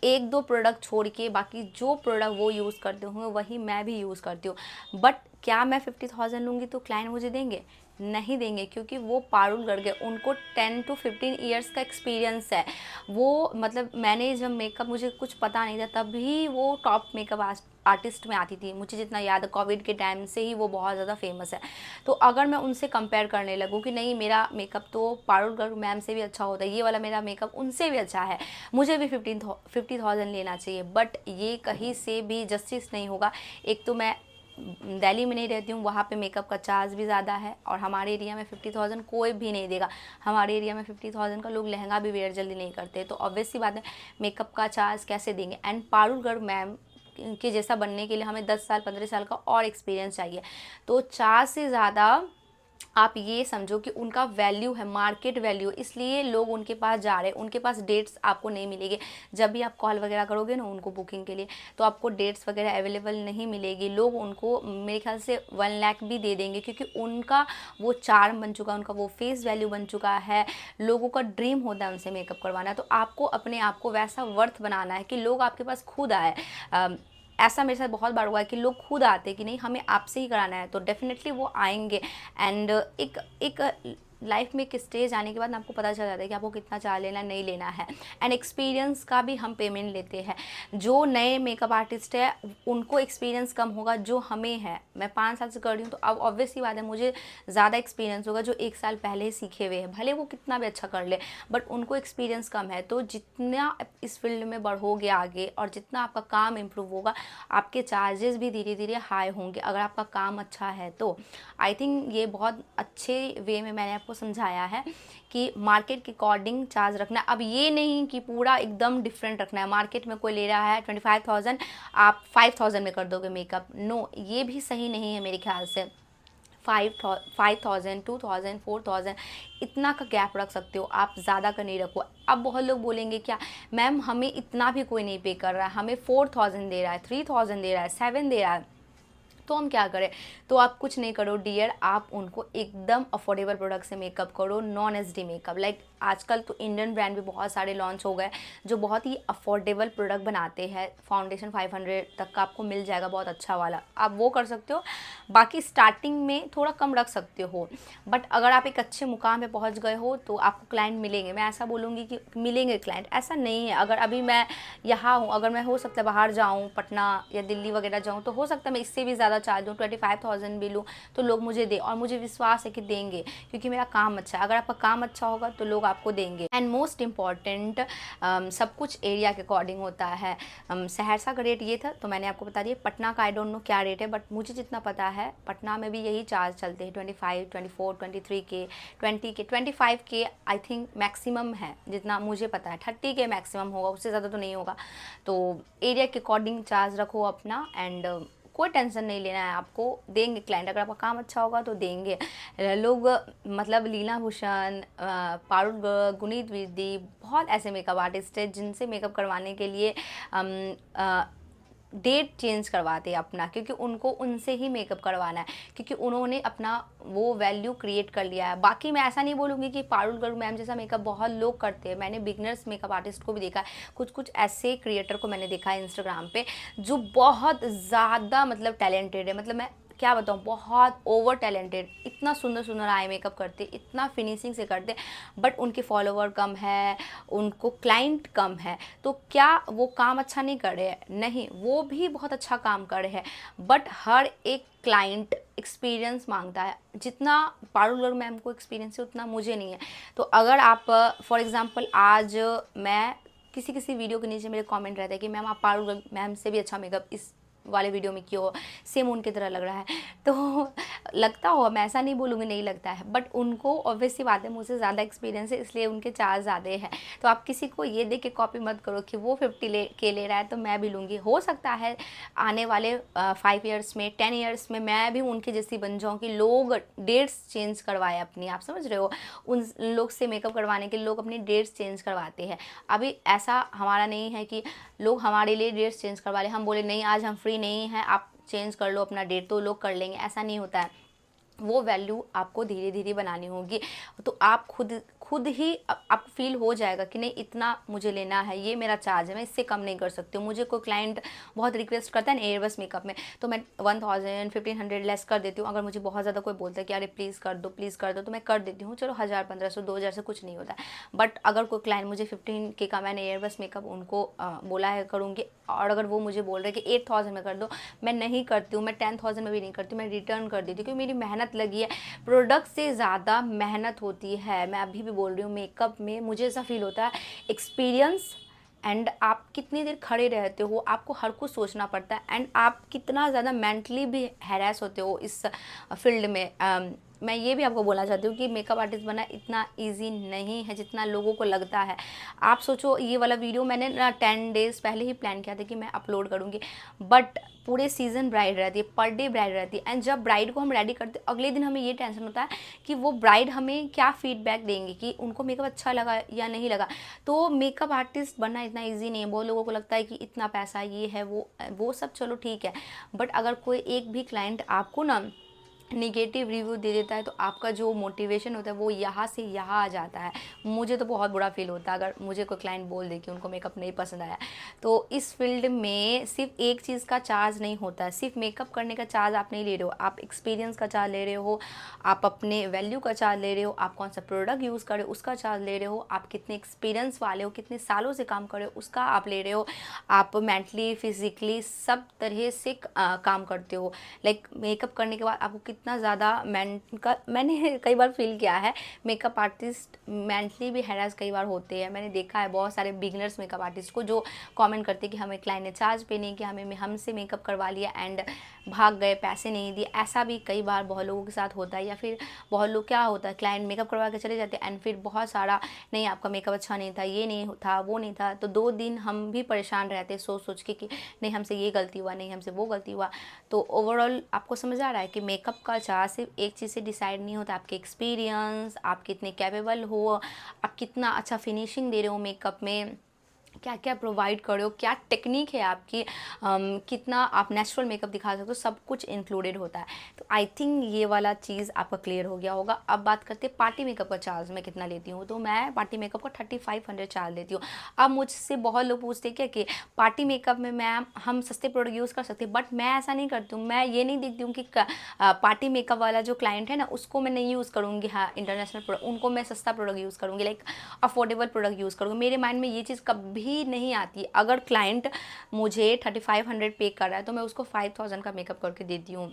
एक दो प्रोडक्ट छोड़ के बाकी जो प्रोडक्ट वो यूज़ करते होंगे वही मैं भी यूज़ करती हूँ। बट क्या मैं 50,000 लूँगी तो क्लाइंट मुझे देंगे? नहीं देंगे, क्योंकि वो पारुल गर्ग है, उनको 10 to 15 ईयर्स का एक्सपीरियंस है। वो मतलब मैंने जब मेकअप, मुझे कुछ पता नहीं था, तभी वो टॉप मेकअप आर्टिस्ट में आती थी। मुझे जितना याद है कोविड के टाइम से ही वो बहुत ज़्यादा फेमस है। तो अगर मैं उनसे कंपेयर करने लगूँ कि नहीं मेरा मेकअप तो पारुल गर्ग मैम से भी अच्छा होता है, ये वाला मेरा मेकअप उनसे भी अच्छा है, मुझे भी 50,000 लेना चाहिए, बट ये कहीं से भी जस्टिस नहीं होगा। एक तो मैं दिल्ली में नहीं रहती हूँ, वहाँ पे मेकअप का चार्ज भी ज़्यादा है, और हमारे एरिया में 50,000 कोई भी नहीं देगा। हमारे एरिया में 50,000 का लोग लहंगा भी वेयर जल्दी नहीं करते, तो ऑब्वियस सी बात है मेकअप का चार्ज कैसे देंगे। एंड पारुल गर्ग मैम के जैसा बनने के लिए हमें 10 साल 15 साल का और एक्सपीरियंस चाहिए। तो चार्ज से ज़्यादा आप ये समझो कि उनका वैल्यू है, मार्केट वैल्यू, इसलिए लोग उनके पास जा रहे हैं। उनके पास डेट्स आपको नहीं मिलेगी, जब भी आप कॉल वगैरह करोगे ना उनको बुकिंग के लिए, तो आपको डेट्स वगैरह अवेलेबल नहीं मिलेगी। लोग उनको मेरे ख्याल से 1 लाख भी दे देंगे, क्योंकि उनका वो चार्म बन चुका है, उनका वो फेस वैल्यू बन चुका है, लोगों का ड्रीम होता है उनसे मेकअप करवाना। तो आपको अपने आप को वैसा वर्थ बनाना है कि लोग आपके पास खुद आए। ऐसा मेरे साथ बहुत बार हुआ है कि लोग खुद आते कि नहीं हमें आपसे ही कराना है, तो डेफिनेटली वो आएंगे। एंड एक लाइफ में एक स्टेज आने के बाद आपको पता चल जाता है कि आपको कितना चार्ज लेना नहीं लेना है। एंड एक्सपीरियंस का भी हम पेमेंट लेते हैं। जो नए मेकअप आर्टिस्ट है उनको एक्सपीरियंस कम होगा जो हमें है। मैं 5 साल से कर रही हूँ, तो अब ऑब्वियस ही बात है मुझे ज़्यादा एक्सपीरियंस होगा जो 1 साल पहले सीखे हुए हैं, भले वो कितना भी अच्छा कर ले, बट उनको एक्सपीरियंस कम है। तो जितना इस फील्ड में बढ़ोगे आगे और जितना आपका काम इम्प्रूव होगा, आपके चार्जेस भी धीरे धीरे हाई होंगे, अगर आपका काम अच्छा है तो। आई थिंक ये बहुत अच्छे वे में मैंने आपको समझाया है कि मार्केट के अकॉर्डिंग चार्ज रखना। अब ये नहीं कि पूरा एकदम डिफरेंट रखना है। मार्केट में कोई ले रहा है 25,000, आप 5,000 में कर दोगे मेकअप, नो, ये भी सही नहीं है मेरे ख्याल से। 5,000 2,000 4,000 इतना का गैप रख सकते हो आप, ज़्यादा का नहीं रखो। अब बहुत लोग बोलेंगे क्या मैम हमें इतना भी कोई नहीं पे कर रहा है, हमें 4,000 दे रहा है, 3,000 दे रहा है, 7 दे रहा है, तो हम क्या करें? तो आप कुछ नहीं करो डियर, आप उनको एकदम अफोर्डेबल प्रोडक्ट से मेकअप करो, नॉन एचडी मेकअप। लाइक आजकल तो इंडियन ब्रांड भी बहुत सारे लॉन्च हो गए जो बहुत ही अफोर्डेबल प्रोडक्ट बनाते हैं। फाउंडेशन 500 तक का आपको मिल जाएगा, बहुत अच्छा वाला, आप वो कर सकते हो। बाकी स्टार्टिंग में थोड़ा कम रख सकते हो, बट अगर आप एक अच्छे मुकाम पे पहुंच गए हो तो आपको क्लाइंट मिलेंगे। मैं ऐसा बोलूँगी कि मिलेंगे क्लाइंट, ऐसा नहीं है। अगर अभी मैं यहाँ हूँ, अगर मैं हो सकता है बाहर जाऊँ, पटना या दिल्ली वगैरह जाऊँ, तो हो सकता है मैं इससे भी ज़्यादा थोड़ा चार्ज दूँ, 25,000 भी लूँ तो लोग मुझे दे, और मुझे विश्वास है कि देंगे क्योंकि मेरा काम अच्छा है। अगर आपका काम अच्छा होगा तो लोग आपको देंगे। एंड मोस्ट इम्पॉर्टेंट, सब कुछ एरिया के अकॉर्डिंग होता है। सहरसा का रेट ये था तो मैंने आपको बता दिया। पटना का आई डोंट नो क्या रेट है, बट मुझे जितना पता है पटना में भी यही चार्ज चलते हैं, 25, 24, 23 के, 20 के, 25 के आई थिंक मैक्सिमम है जितना मुझे पता है। 30 के मैक्सिमम होगा, उससे ज़्यादा तो नहीं होगा। तो एरिया के अकॉर्डिंग चार्ज रखो अपना, एंड कोई टेंशन नहीं लेना है, आपको देंगे क्लाइंट। अगर आपका काम अच्छा होगा तो देंगे लोग। मतलब लीला भूषण, पारुल गर्ग, गुनीत विद्य, बहुत ऐसे मेकअप आर्टिस्ट है जिनसे मेकअप करवाने के लिए डेट चेंज करवाते हैं अपना, क्योंकि उनको उनसे ही मेकअप करवाना है, क्योंकि उन्होंने अपना वो वैल्यू क्रिएट कर लिया है। बाकी मैं ऐसा नहीं बोलूँगी कि पारुल गर्ग मैम जैसा मेकअप बहुत लोग करते हैं। मैंने बिगनर्स मेकअप आर्टिस्ट को भी देखा है, कुछ कुछ ऐसे क्रिएटर को मैंने देखा है इंस्टाग्राम पे जो बहुत ज़्यादा मतलब टैलेंटेड है। मतलब मैं क्या बताऊँ, बहुत ओवर टैलेंटेड, इतना सुंदर सुंदर आई मेकअप करते, इतना फिनिशिंग से करते, बट उनके फॉलोवर कम है, उनको क्लाइंट कम है। तो क्या वो काम अच्छा नहीं कर रहे हैं? नहीं, वो भी बहुत अच्छा काम कर रहे हैं, बट हर एक क्लाइंट एक्सपीरियंस मांगता है। जितना पारुल गर्ग मैम को एक्सपीरियंस है उतना मुझे नहीं है। तो अगर आप फॉर एग्ज़ाम्पल आज मैं किसी वीडियो के नीचे मेरे कमेंट रहता है कि मैम आप पारुल गर्ग मैम से भी अच्छा मेकअप इस वाले वीडियो में क्यों, सेम उनकी तरह लग रहा है, तो लगता हो, मैं ऐसा नहीं बोलूँगी नहीं लगता है, बट उनको ऑब्वियसली बात है मुझसे ज़्यादा एक्सपीरियंस है, इसलिए उनके चार्ज ज़्यादा है। तो आप किसी को ये देख के कॉपी मत करो कि वो 50 के ले रहा है तो मैं भी लूँगी। हो सकता है आने वाले 5 ईयर्स में, 10 ईयर्स में मैं भी उनकी जैसी बन जाऊँ कि लोग डेट्स चेंज करवाए अपनी। आप समझ रहे हो, उन लोग से मेकअप करवाने के लोग अपनी डेट्स चेंज करवाते हैं। अभी ऐसा हमारा नहीं है कि लोग हमारे लिए डेट्स चेंज करवा ले, हम बोले नहीं आज हम फ्री नहीं हैं, आप चेंज कर लो अपना डेट, तो लोग कर लेंगे। ऐसा नहीं होता है। वो वैल्यू आपको धीरे धीरे बनानी होगी। तो आप खुद ही आपको फील हो जाएगा कि नहीं इतना मुझे लेना है, ये मेरा चार्ज है, मैं इससे कम नहीं कर सकती हूँ। मुझे कोई क्लाइंट बहुत रिक्वेस्ट करता है ना एयरबस मेकअप में, तो मैं 1000, 1500 लेस कर देती हूँ। अगर मुझे बहुत ज़्यादा कोई बोलता है कि अरे प्लीज़ कर दो तो मैं कर देती हूँ। चलो 1000, 1500, 2000 से कुछ नहीं होता है। बट अगर कोई क्लाइंट मुझे 15K का, मैंने एयरबस मेकअप उनको बोला है करूँगी, और अगर वो मुझे बोल रहे हैं कि 8000 में कर दो, मैं नहीं करती हूँ। मैं 10,000 में भी नहीं करती हूँ, मैं रिटर्न कर देती हूँ, क्योंकि मेरी मेहनत लगी है। प्रोडक्ट से ज़्यादा मेहनत होती है। मैं अभी भी बोल रही हूँ, मेकअप में मुझे ऐसा फील होता है एक्सपीरियंस, एंड आप कितनी देर खड़े रहते हो, आपको हर कुछ सोचना पड़ता है, एंड आप कितना ज़्यादा मेंटली भी हैरेस होते हो इस फील्ड में। मैं ये भी आपको बोलना चाहती हूँ कि मेकअप आर्टिस्ट बनना इतना इजी नहीं है जितना लोगों को लगता है। आप सोचो, ये वाला वीडियो मैंने ना 10 डेज़ पहले ही प्लान किया था कि मैं अपलोड करूँगी, बट पूरे सीज़न ब्राइड रहती है, पर डे ब्राइड रहती है, एंड जब ब्राइड को हम रेडी करते अगले दिन हमें ये टेंशन होता है कि वो ब्राइड हमें क्या फीडबैक देंगे, कि उनको मेकअप अच्छा लगा या नहीं लगा। तो मेकअप आर्टिस्ट बनना इतना ईजी नहीं है। बहुत लोगों को लगता है कि इतना पैसा ये है वो सब चलो ठीक है, बट अगर कोई एक भी क्लाइंट आपको ना निगेटिव रिव्यू दे देता है तो आपका जो मोटिवेशन होता है वो यहाँ से यहाँ आ जाता है। मुझे तो बहुत बुरा फील होता है अगर मुझे कोई क्लाइंट बोल दे कि उनको मेकअप नहीं पसंद आया। तो इस फील्ड में सिर्फ एक चीज़ का चार्ज नहीं होता है, सिर्फ मेकअप करने का चार्ज आप नहीं ले रहे हो, आप एक्सपीरियंस का चार्ज ले रहे हो, आप अपने वैल्यू का चार्ज ले रहे हो, आप कौन सा प्रोडक्ट यूज़ कर रहे हो उसका चार्ज ले रहे हो, आप कितने एक्सपीरियंस वाले हो, कितने सालों से काम कर रहे हो उसका आप ले रहे हो, आप मेंटली फिजिकली सब तरह से काम करते हो। लाइक मेकअप करने के बाद आपको कितना ज़्यादा मैंने कई बार फील किया है, मेकअप आर्टिस्ट मेंटली भी हैरास कई बार होते हैं। मैंने देखा है बहुत सारे बिगनर्स मेकअप आर्टिस्ट को जो कमेंट करते हैं कि हमें क्लाइंट ने चार्ज पे नहीं किया, हमसे मेकअप करवा लिया एंड भाग गए, पैसे नहीं दिए। ऐसा भी कई बार बहुत लोगों के साथ होता है। या फिर बहुत लोग क्या होता है, क्लाइंट मेकअप करवा के चले जाते हैं एंड फिर बहुत सारा नहीं आपका मेकअप अच्छा नहीं था, ये नहीं था, वो नहीं था, तो 2 दिन हम भी परेशान रहते हैं सोच के कि नहीं हमसे ये गलती हुआ, नहीं हमसे वो गलती हुआ। तो ओवरऑल आपको समझ आ रहा है कि मेकअप का चार्ज सिर्फ एक चीज़ से डिसाइड नहीं होता, आपके एक्सपीरियंस, आप कितने कैपेबल हो, आप कितना अच्छा फिनिशिंग दे रहे हो मेकअप में, क्या क्या प्रोवाइड कर रहे हो, क्या टेक्निक है आपकी, कितना आप नेचुरल मेकअप दिखा सकते हो, सब कुछ इंक्लूडेड होता है। तो आई थिंक ये वाला चीज़ आपका क्लियर हो गया होगा। अब बात करते हैं पार्टी मेकअप का चार्ज मैं कितना लेती हूँ। तो मैं पार्टी मेकअप का 3500 चार्ज लेती हूँ। अब मुझसे बहुत लोग पूछते हैं क्या कि पार्टी मेकअप में मैम हम सस्ते प्रोडक्ट यूज़ कर सकते हैं, बट मैं ऐसा नहीं करती हूँ। मैं ये नहीं देखती हूँ कि पार्टी मेकअप वाला जो क्लाइंट है ना उसको मैं नहीं यूज़ करूँगी, हाँ इंटरनेशनल प्रोडक्ट, उनको मैं सस्ता प्रोडक्ट यूज़ करूँगी, लाइक अफोर्डेबल प्रोडक्ट यूज़ करूँगी। मेरे माइंड में ये चीज़ कभी ही नहीं आती। अगर क्लाइंट मुझे 3500 पे कर रहा है तो मैं उसको 5000 का मेकअप करके देती हूँ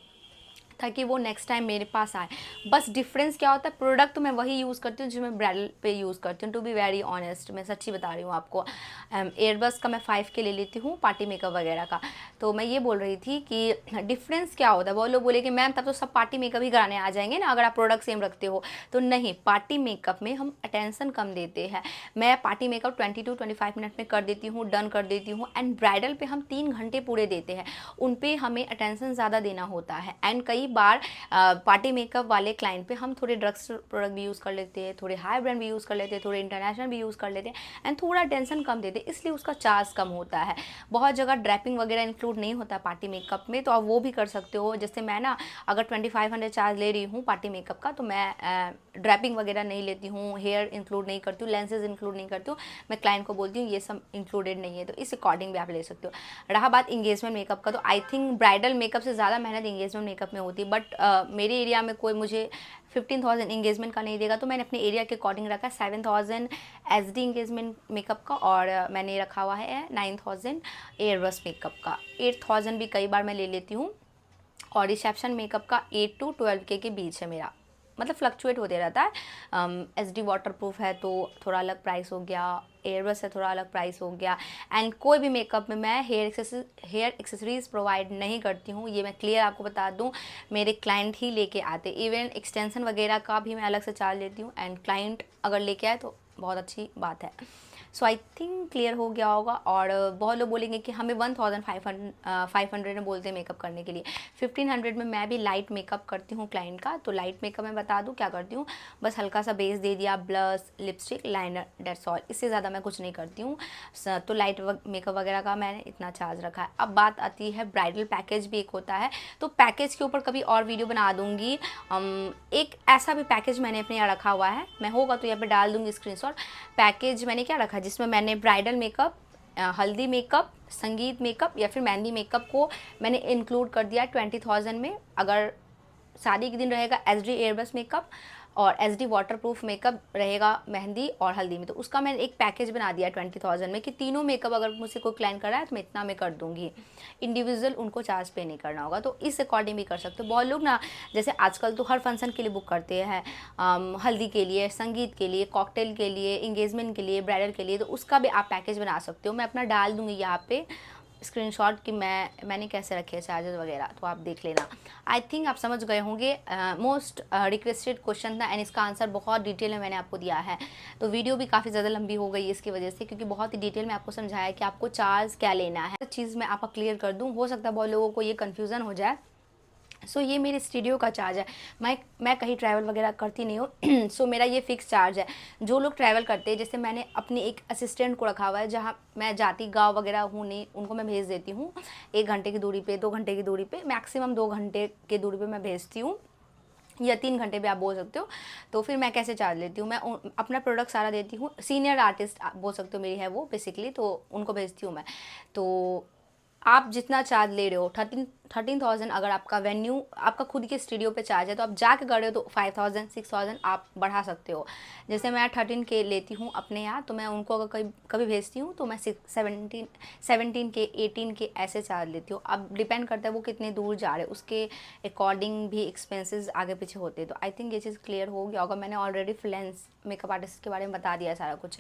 ताकि वो नेक्स्ट टाइम मेरे पास आए। बस डिफरेंस क्या होता है, प्रोडक्ट तो मैं वही यूज़ करती हूँ जो मैं ब्राइडल पे यूज़ करती हूँ। टू बी वेरी ऑनेस्ट, मैं सच्ची बता रही हूँ आपको। एयरबस का मैं 5 के ले लेती हूँ पार्टी मेकअप वगैरह का। तो मैं ये बोल रही थी कि डिफरेंस क्या होता है। वो लोग बोले कि मैम तब तो सब पार्टी मेकअप ही कराने आ जाएंगे ना अगर आप प्रोडक्ट सेम रखते हो। तो नहीं, पार्टी मेकअप में हम अटेंशन कम देते हैं। मैं पार्टी मेकअप 20 to 25 मिनट में कर देती हूँ, डन कर देती हूँ। एंड ब्राइडल पे हम 3 घंटे पूरे देते हैं, उन पे हमें अटेंशन ज़्यादा देना होता है। एंड कई बार पार्टी मेकअप वाले क्लाइंट पे हम थोड़े ड्रग्स प्रोडक्ट भी यूज़ कर लेते हैं, थोड़े हाई ब्रांड भी यूज़ कर लेते हैं, थोड़े इंटरनेशनल भी यूज़ कर लेते हैं एंड थोड़ा टेंशन कम देते हैं, इसलिए उसका चार्ज कम होता है। बहुत जगह ड्रैपिंग वगैरह इंक्लूड नहीं होता पार्टी मेकअप में, तो आप वो भी कर सकते हो। जैसे मैं ना अगर 2500 चार्ज ले रही हूँ पार्टी मेकअप का, तो मैं ड्रैपिंग वगैरह नहीं लेती हूँ, हेयर इंक्लूड नहीं करती हूँ, लेंसेज इंक्लूड नहीं करती हूँ। मैं क्लाइंट को बोलती हूँ ये सब इंक्लूडेड नहीं है, तो इस अकॉर्डिंग भी आप ले सकते हो। रहा बात इंगेजमेंट मेकअप का, तो आई थिंक ब्राइडल मेकअप से ज़्यादा मेहनत इंगेजमेंट मेकअप में होती है। बट मेरे एरिया में कोई मुझे 15,000 इंगेजमेंट का नहीं देगा, तो मैंने अपने एरिया के अकॉर्डिंग रखा है 7,000 एचडी इंगेजमेंट मेकअप का, और मैंने रखा हुआ है 9,000 एयरब्रश मेकअप का। 8,000 भी कई बार मैं ले लेती हूँ। और रिसेप्शन मेकअप का 8 to 12K के बीच है मेरा, मतलब फ्लक्चुएट होते रहता है। एचडी वाटर प्रूफ है तो थोड़ा अलग प्राइस हो गया, एयरब्रश है थोड़ा अलग प्राइस हो गया। एंड कोई भी मेकअप में मैं हेयर एक्सेसरीज प्रोवाइड नहीं करती हूँ, ये मैं क्लियर आपको बता दूँ। मेरे क्लाइंट ही लेके आते, इवन एक्सटेंशन वगैरह का भी मैं अलग से चार्ज लेती हूँ। एंड क्लाइंट अगर लेके आए तो बहुत अच्छी बात है। सो आई थिंक क्लियर हो गया होगा। और बहुत लोग बोलेंगे कि हमें 1500 में बोलते हैं मेकअप करने के लिए। 1500 में मैं भी लाइट मेकअप करती हूँ क्लाइंट का। तो लाइट मेकअप मैं बता दूँ क्या करती हूँ, बस हल्का सा बेस दे दिया, blush, lipstick, liner, that's all, इससे ज़्यादा मैं कुछ नहीं करती हूँ। तो लाइट मेकअप वगैरह का मैंने इतना चार्ज रखा है। अब बात आती है ब्राइडल पैकेज भी एक होता है, तो पैकेज के ऊपर कभी और वीडियो बना दूँगी। एक ऐसा भी पैकेज मैंने अपने यहाँ रखा हुआ है, मैं होगा तो यहाँ पे डाल दूँगी स्क्रीनशॉट। पैकेज मैंने क्या रखा, जिसमें मैंने ब्राइडल मेकअप, हल्दी मेकअप, संगीत मेकअप या फिर मेहंदी मेकअप को मैंने इंक्लूड कर दिया 20,000 में। अगर शादी के दिन रहेगा एचडी एयरब्रश मेकअप और एचडी वाटरप्रूफ मेकअप रहेगा मेहंदी और हल्दी में, तो उसका मैंने एक पैकेज बना दिया 20,000 में कि तीनों मेकअप अगर मुझसे कोई क्लाइंट कर रहा है तो मैं इतना में कर दूंगी। इंडिविजुअल उनको चार्ज पे नहीं करना होगा, तो इस अकॉर्डिंग भी कर सकते हो। बहुत लोग ना जैसे आजकल तो हर फंक्शन के लिए बुक करते हैं, हल्दी के लिए, संगीत के लिए, कॉकटेल के लिए, इंगेजमेंट के लिए, ब्राइडल के लिए, तो उसका भी आप पैकेज बना सकते हो। मैं अपना डाल दूँगी यहाँ पे स्क्रीनशॉट कि मैंने कैसे रखे चार्जेस वगैरह, तो आप देख लेना। आई थिंक आप समझ गए होंगे। मोस्ट रिक्वेस्टेड क्वेश्चन था एंड इसका आंसर बहुत डिटेल में मैंने आपको दिया है। तो वीडियो भी काफ़ी ज़्यादा लंबी हो गई इसकी वजह से, क्योंकि बहुत ही डिटेल में आपको समझाया कि आपको चार्ज क्या लेना है। चीज़ मैं आपका क्लियर कर दूँ, हो सकता है बहुत लोगों को ये कन्फ्यूज़न हो जाए। सो ये मेरे स्टूडियो का चार्ज है, मैं कहीं ट्रैवल वगैरह करती नहीं हूँ। सो मेरा ये फ़िक्स चार्ज है। जो लोग ट्रैवल करते हैं, जैसे मैंने अपनी एक असिस्टेंट को रखा हुआ है, जहाँ मैं जाती गाँव वगैरह हूँ नहीं, उनको मैं भेज देती हूँ 1 घंटे की दूरी पे, 2 घंटे की दूरी पे, मैक्सिमम 2 घंटे की दूरी पे मैं भेजती हूँ, या 3 घंटे भी आप बोल सकते हो। तो फिर मैं कैसे चार्ज लेती हूँ, मैं अपना प्रोडक्ट सारा देती हूँ। सीनियर आर्टिस्ट बोल सकते हो मेरी है वो बेसिकली, तो उनको भेजती हूँ मैं। तो आप जितना चार्ज ले रहे हो 13,000 अगर आपका वेन्यू, आपका खुद के स्टूडियो पे चार्ज है, तो आप जाके कर रहे हो तो 5,000 6,000 आप बढ़ा सकते हो। जैसे मैं 13K लेती हूँ अपने यहाँ, तो मैं उनको अगर कभी भेजती हूँ तो मैं 17K 18K ऐसे चार्ज लेती हूँ। अब डिपेंड करता है वो कितने दूर जा रहे हैं, उसके अकॉर्डिंग भी एक्सपेंसेस आगे पीछे होते हैं। तो आई थिंक ये चीज़ क्लियर हो गया होगा। मैंने ऑलरेडी फ्रीलांस मेकअप आर्टिस्ट के बारे में बता दिया सारा कुछ।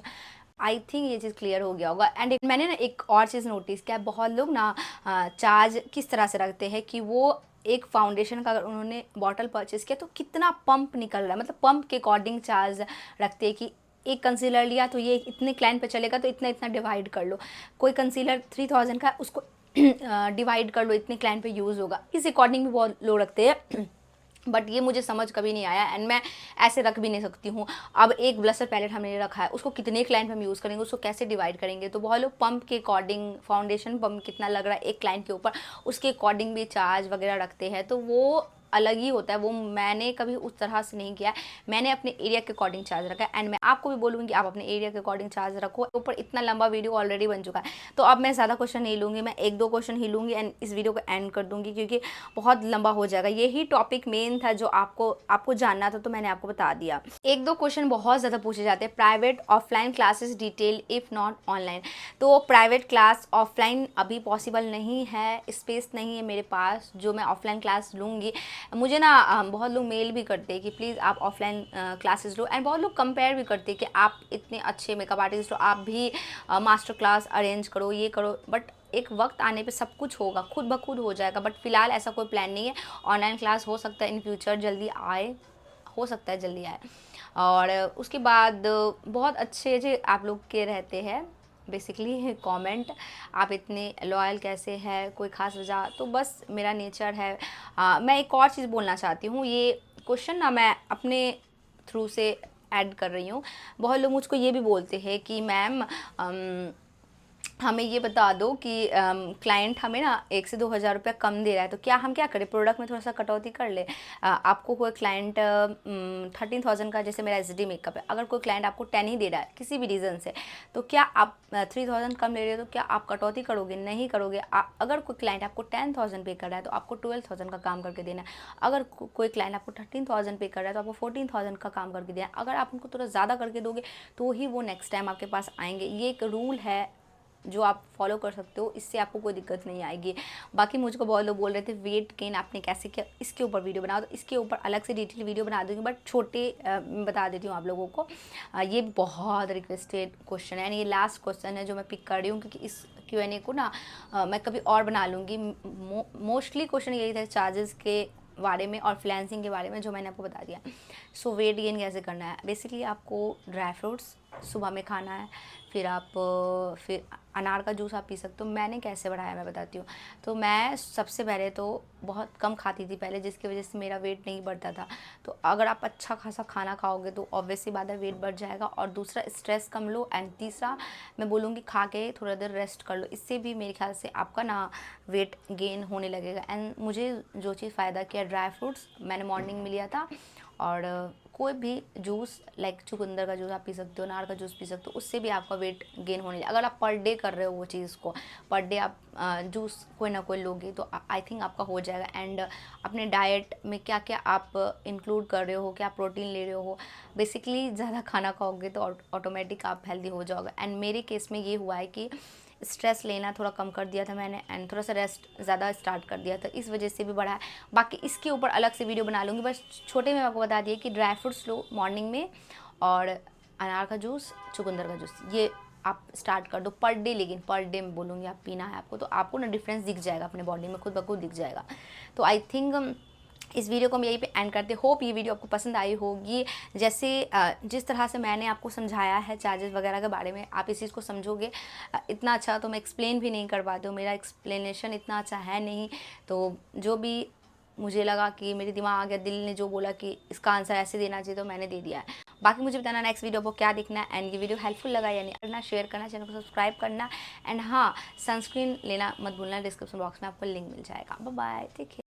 आई थिंक ये चीज़ क्लियर हो गया होगा। एंड मैंने ना एक और चीज़ नोटिस किया, बहुत लोग ना चार्ज किस तरह से रखते हैं कि वो एक फाउंडेशन का अगर उन्होंने बॉटल परचेज़ किया तो कितना पंप निकल रहा है, मतलब पंप के अकॉर्डिंग चार्ज रखते हैं कि एक कंसीलर लिया तो ये इतने क्लाइंट पे चलेगा तो इतना इतना डिवाइड कर लो। कोई कंसीलर 3,000 का, उसको डिवाइड कर लो, इतने क्लाइंट पे यूज़ होगा, इस अकॉर्डिंग भी बहुत लोग रखते हैं। बट ये मुझे समझ कभी नहीं आया एंड मैं ऐसे रख भी नहीं सकती हूँ। अब एक ब्लशर पैलेट हमने रखा है, उसको कितने क्लाइंट हम यूज़ करेंगे, उसको कैसे डिवाइड करेंगे। तो बहुत लोग पंप के अकॉर्डिंग, फाउंडेशन पंप कितना लग रहा है एक क्लाइंट के ऊपर, उसके अकॉर्डिंग भी चार्ज वगैरह रखते हैं। तो वो अलग ही होता है, वो मैंने कभी उस तरह से नहीं किया है। मैंने अपने एरिया के अकॉर्डिंग चार्ज रखा है एंड मैं आपको भी बोलूँगी आप अपने एरिया के अकॉर्डिंग चार्ज रखो। ऊपर इतना लंबा वीडियो ऑलरेडी बन चुका है, तो अब मैं ज़्यादा क्वेश्चन नहीं लूँगी, मैं 1-2 क्वेश्चन ही लूँगी एंड इस वीडियो को एंड कर दूँगी, क्योंकि बहुत लंबा हो जाएगा। यही टॉपिक मेन था जो आपको जानना था, तो मैंने आपको बता दिया। 1-2 क्वेश्चन बहुत ज़्यादा पूछे जाते हैं। Private offline classes detail if not online. तो प्राइवेट क्लास ऑफलाइन अभी पॉसिबल नहीं है, स्पेस नहीं है मेरे पास जो मैं ऑफलाइन क्लास लूँगी। मुझे ना बहुत लोग मेल भी करते हैं कि प्लीज़ आप ऑफलाइन क्लासेस लो, एंड बहुत लोग कंपेयर भी करते हैं कि आप इतने अच्छे मेकअप आर्टिस्ट हो, आप भी मास्टर क्लास अरेंज करो, ये करो। बट एक वक्त आने पे सब कुछ होगा, खुद ब खुद हो जाएगा। बट फिलहाल ऐसा कोई प्लान नहीं है। ऑनलाइन क्लास हो सकता है इन फ्यूचर जल्दी आए, हो सकता है जल्दी आए। और उसके बाद बहुत अच्छे आप लोग के रहते हैं बेसिकली कमेंट, आप इतने लॉयल कैसे हैं, कोई ख़ास वजह। तो बस मेरा नेचर है। मैं एक और चीज़ बोलना चाहती हूँ, ये क्वेश्चन ना मैं अपने थ्रू से ऐड कर रही हूँ। बहुत लोग मुझको ये भी बोलते हैं कि मैम हमें ये बता दो कि क्लाइंट हमें ना 1 से 2 हज़ार रुपये कम दे रहा है, तो क्या हम क्या करें, प्रोडक्ट में थोड़ा सा कटौती कर ले। आपको कोई क्लाइंट 13,000 का, जैसे मेरा एचडी मेकअप है, अगर कोई क्लाइंट आपको 10 ही दे रहा है किसी भी रीज़न से, तो क्या आप 3,000 कम ले रहे हो, तो क्या आप कटौती करोगे? नहीं करोगे। अगर कोई क्लाइंट आपको 10,000 पे कर रहा है तो आपको 12,000 का काम करके देना है। अगर कोई क्लाइंट आपको 13,000 पे कर रहा है तो आपको 14,000 का काम करके देना है। अगर आप उनको थोड़ा ज़्यादा करके दोगे तो ही वो नेक्स्ट टाइम आपके पास आएंगे। ये एक रूल है जो आप फॉलो कर सकते हो, इससे आपको कोई दिक्कत नहीं आएगी। बाकी मुझको बहुत लोग बोल रहे थे वेट गेन आपने कैसे किया, इसके ऊपर वीडियो बनाओ, तो इसके ऊपर अलग से डिटेल वीडियो बना दूँगी, बट छोटे बता देती हूँ आप लोगों को। ये बहुत रिक्वेस्टेड क्वेश्चन है, ये लास्ट क्वेश्चन है जो मैं पिक कर रही हूँ, क्योंकि इस Q&A को ना मैं कभी और बना लूँगी। मोस्टली क्वेश्चन यही था चार्जेस के बारे में और फ्रीलांसिंग के बारे में, जो मैंने आपको बता दिया। सो वेट गेन कैसे करना है, बेसिकली आपको ड्राई फ्रूट्स सुबह में खाना है, फिर अनार का जूस आप पी सकते हो। मैंने कैसे बढ़ाया मैं बताती हूँ। तो मैं सबसे पहले तो बहुत कम खाती थी पहले, जिसकी वजह से मेरा वेट नहीं बढ़ता था। तो अगर आप अच्छा खासा खाना खाओगे तो ऑब्वियसली बात है वेट बढ़ जाएगा। और दूसरा स्ट्रेस कम लो, एंड तीसरा मैं बोलूँगी खा के थोड़ा देर रेस्ट कर लो, इससे भी मेरे ख्याल से आपका ना वेट गेन होने लगेगा। एंड मुझे जो चीज़ फ़ायदा किया, ड्राई फ्रूट्स मैंने मॉर्निंग में लिया था, और कोई भी जूस लाइक चुकंदर का जूस आप पी सकते हो, अनार का जूस पी सकते हो, उससे भी आपका वेट गेन होने लगे। अगर आप पर डे कर रहे हो वो चीज़ को, पर डे आप जूस कोई ना कोई लोगे तो आई थिंक आपका हो जाएगा। एंड अपने डाइट में क्या क्या आप इंक्लूड कर रहे हो, क्या प्रोटीन ले रहे हो, बेसिकली ज़्यादा खाना खाओगे तो ऑटोमेटिक आप हेल्दी हो जाओगे। एंड मेरे केस में ये हुआ है कि स्ट्रेस लेना थोड़ा कम कर दिया था मैंने, एंड थोड़ा सा रेस्ट ज़्यादा स्टार्ट कर दिया था, इस वजह से भी बढ़ा है। बाकी इसके ऊपर अलग से वीडियो बना लूँगी, बस छोटे में आपको बता दिए कि ड्राई फ्रूट्स लो मॉर्निंग में, और अनार का जूस, चुकंदर का जूस, ये आप स्टार्ट कर दो पर डे। लेकिन पर डे में बोलूँगी आप पीना है आपको, तो आपको ना डिफरेंस दिख जाएगा अपने बॉडी में, खुद ब खुद दिख जाएगा। तो आई थिंक इस वीडियो को हम यहीं पे एंड करते। होप ये वीडियो आपको पसंद आई होगी। जैसे जिस तरह से मैंने आपको समझाया है चार्जेस वगैरह के बारे में, आप इस चीज़ को समझोगे। इतना अच्छा तो मैं एक्सप्लेन भी नहीं कर पाती हूँ, मेरा एक्सप्लेनेशन इतना अच्छा है नहीं। तो जो भी मुझे लगा कि मेरे दिमाग आ गया, दिल ने जो बोला कि इसका आंसर ऐसे देना चाहिए, तो मैंने दे दिया है। बाकी मुझे बताना नेक्स्ट वीडियो को क्या दिखना है, एंड ये वीडियो हेल्पफुल लगा या नहीं, करना, शेयर करना, चैनल को सब्सक्राइब करना। एंड हाँ, सनस्क्रीन लेना मत भूलना, डिस्क्रिप्शन बॉक्स में आपको लिंक मिल जाएगा। Bye bye, take care.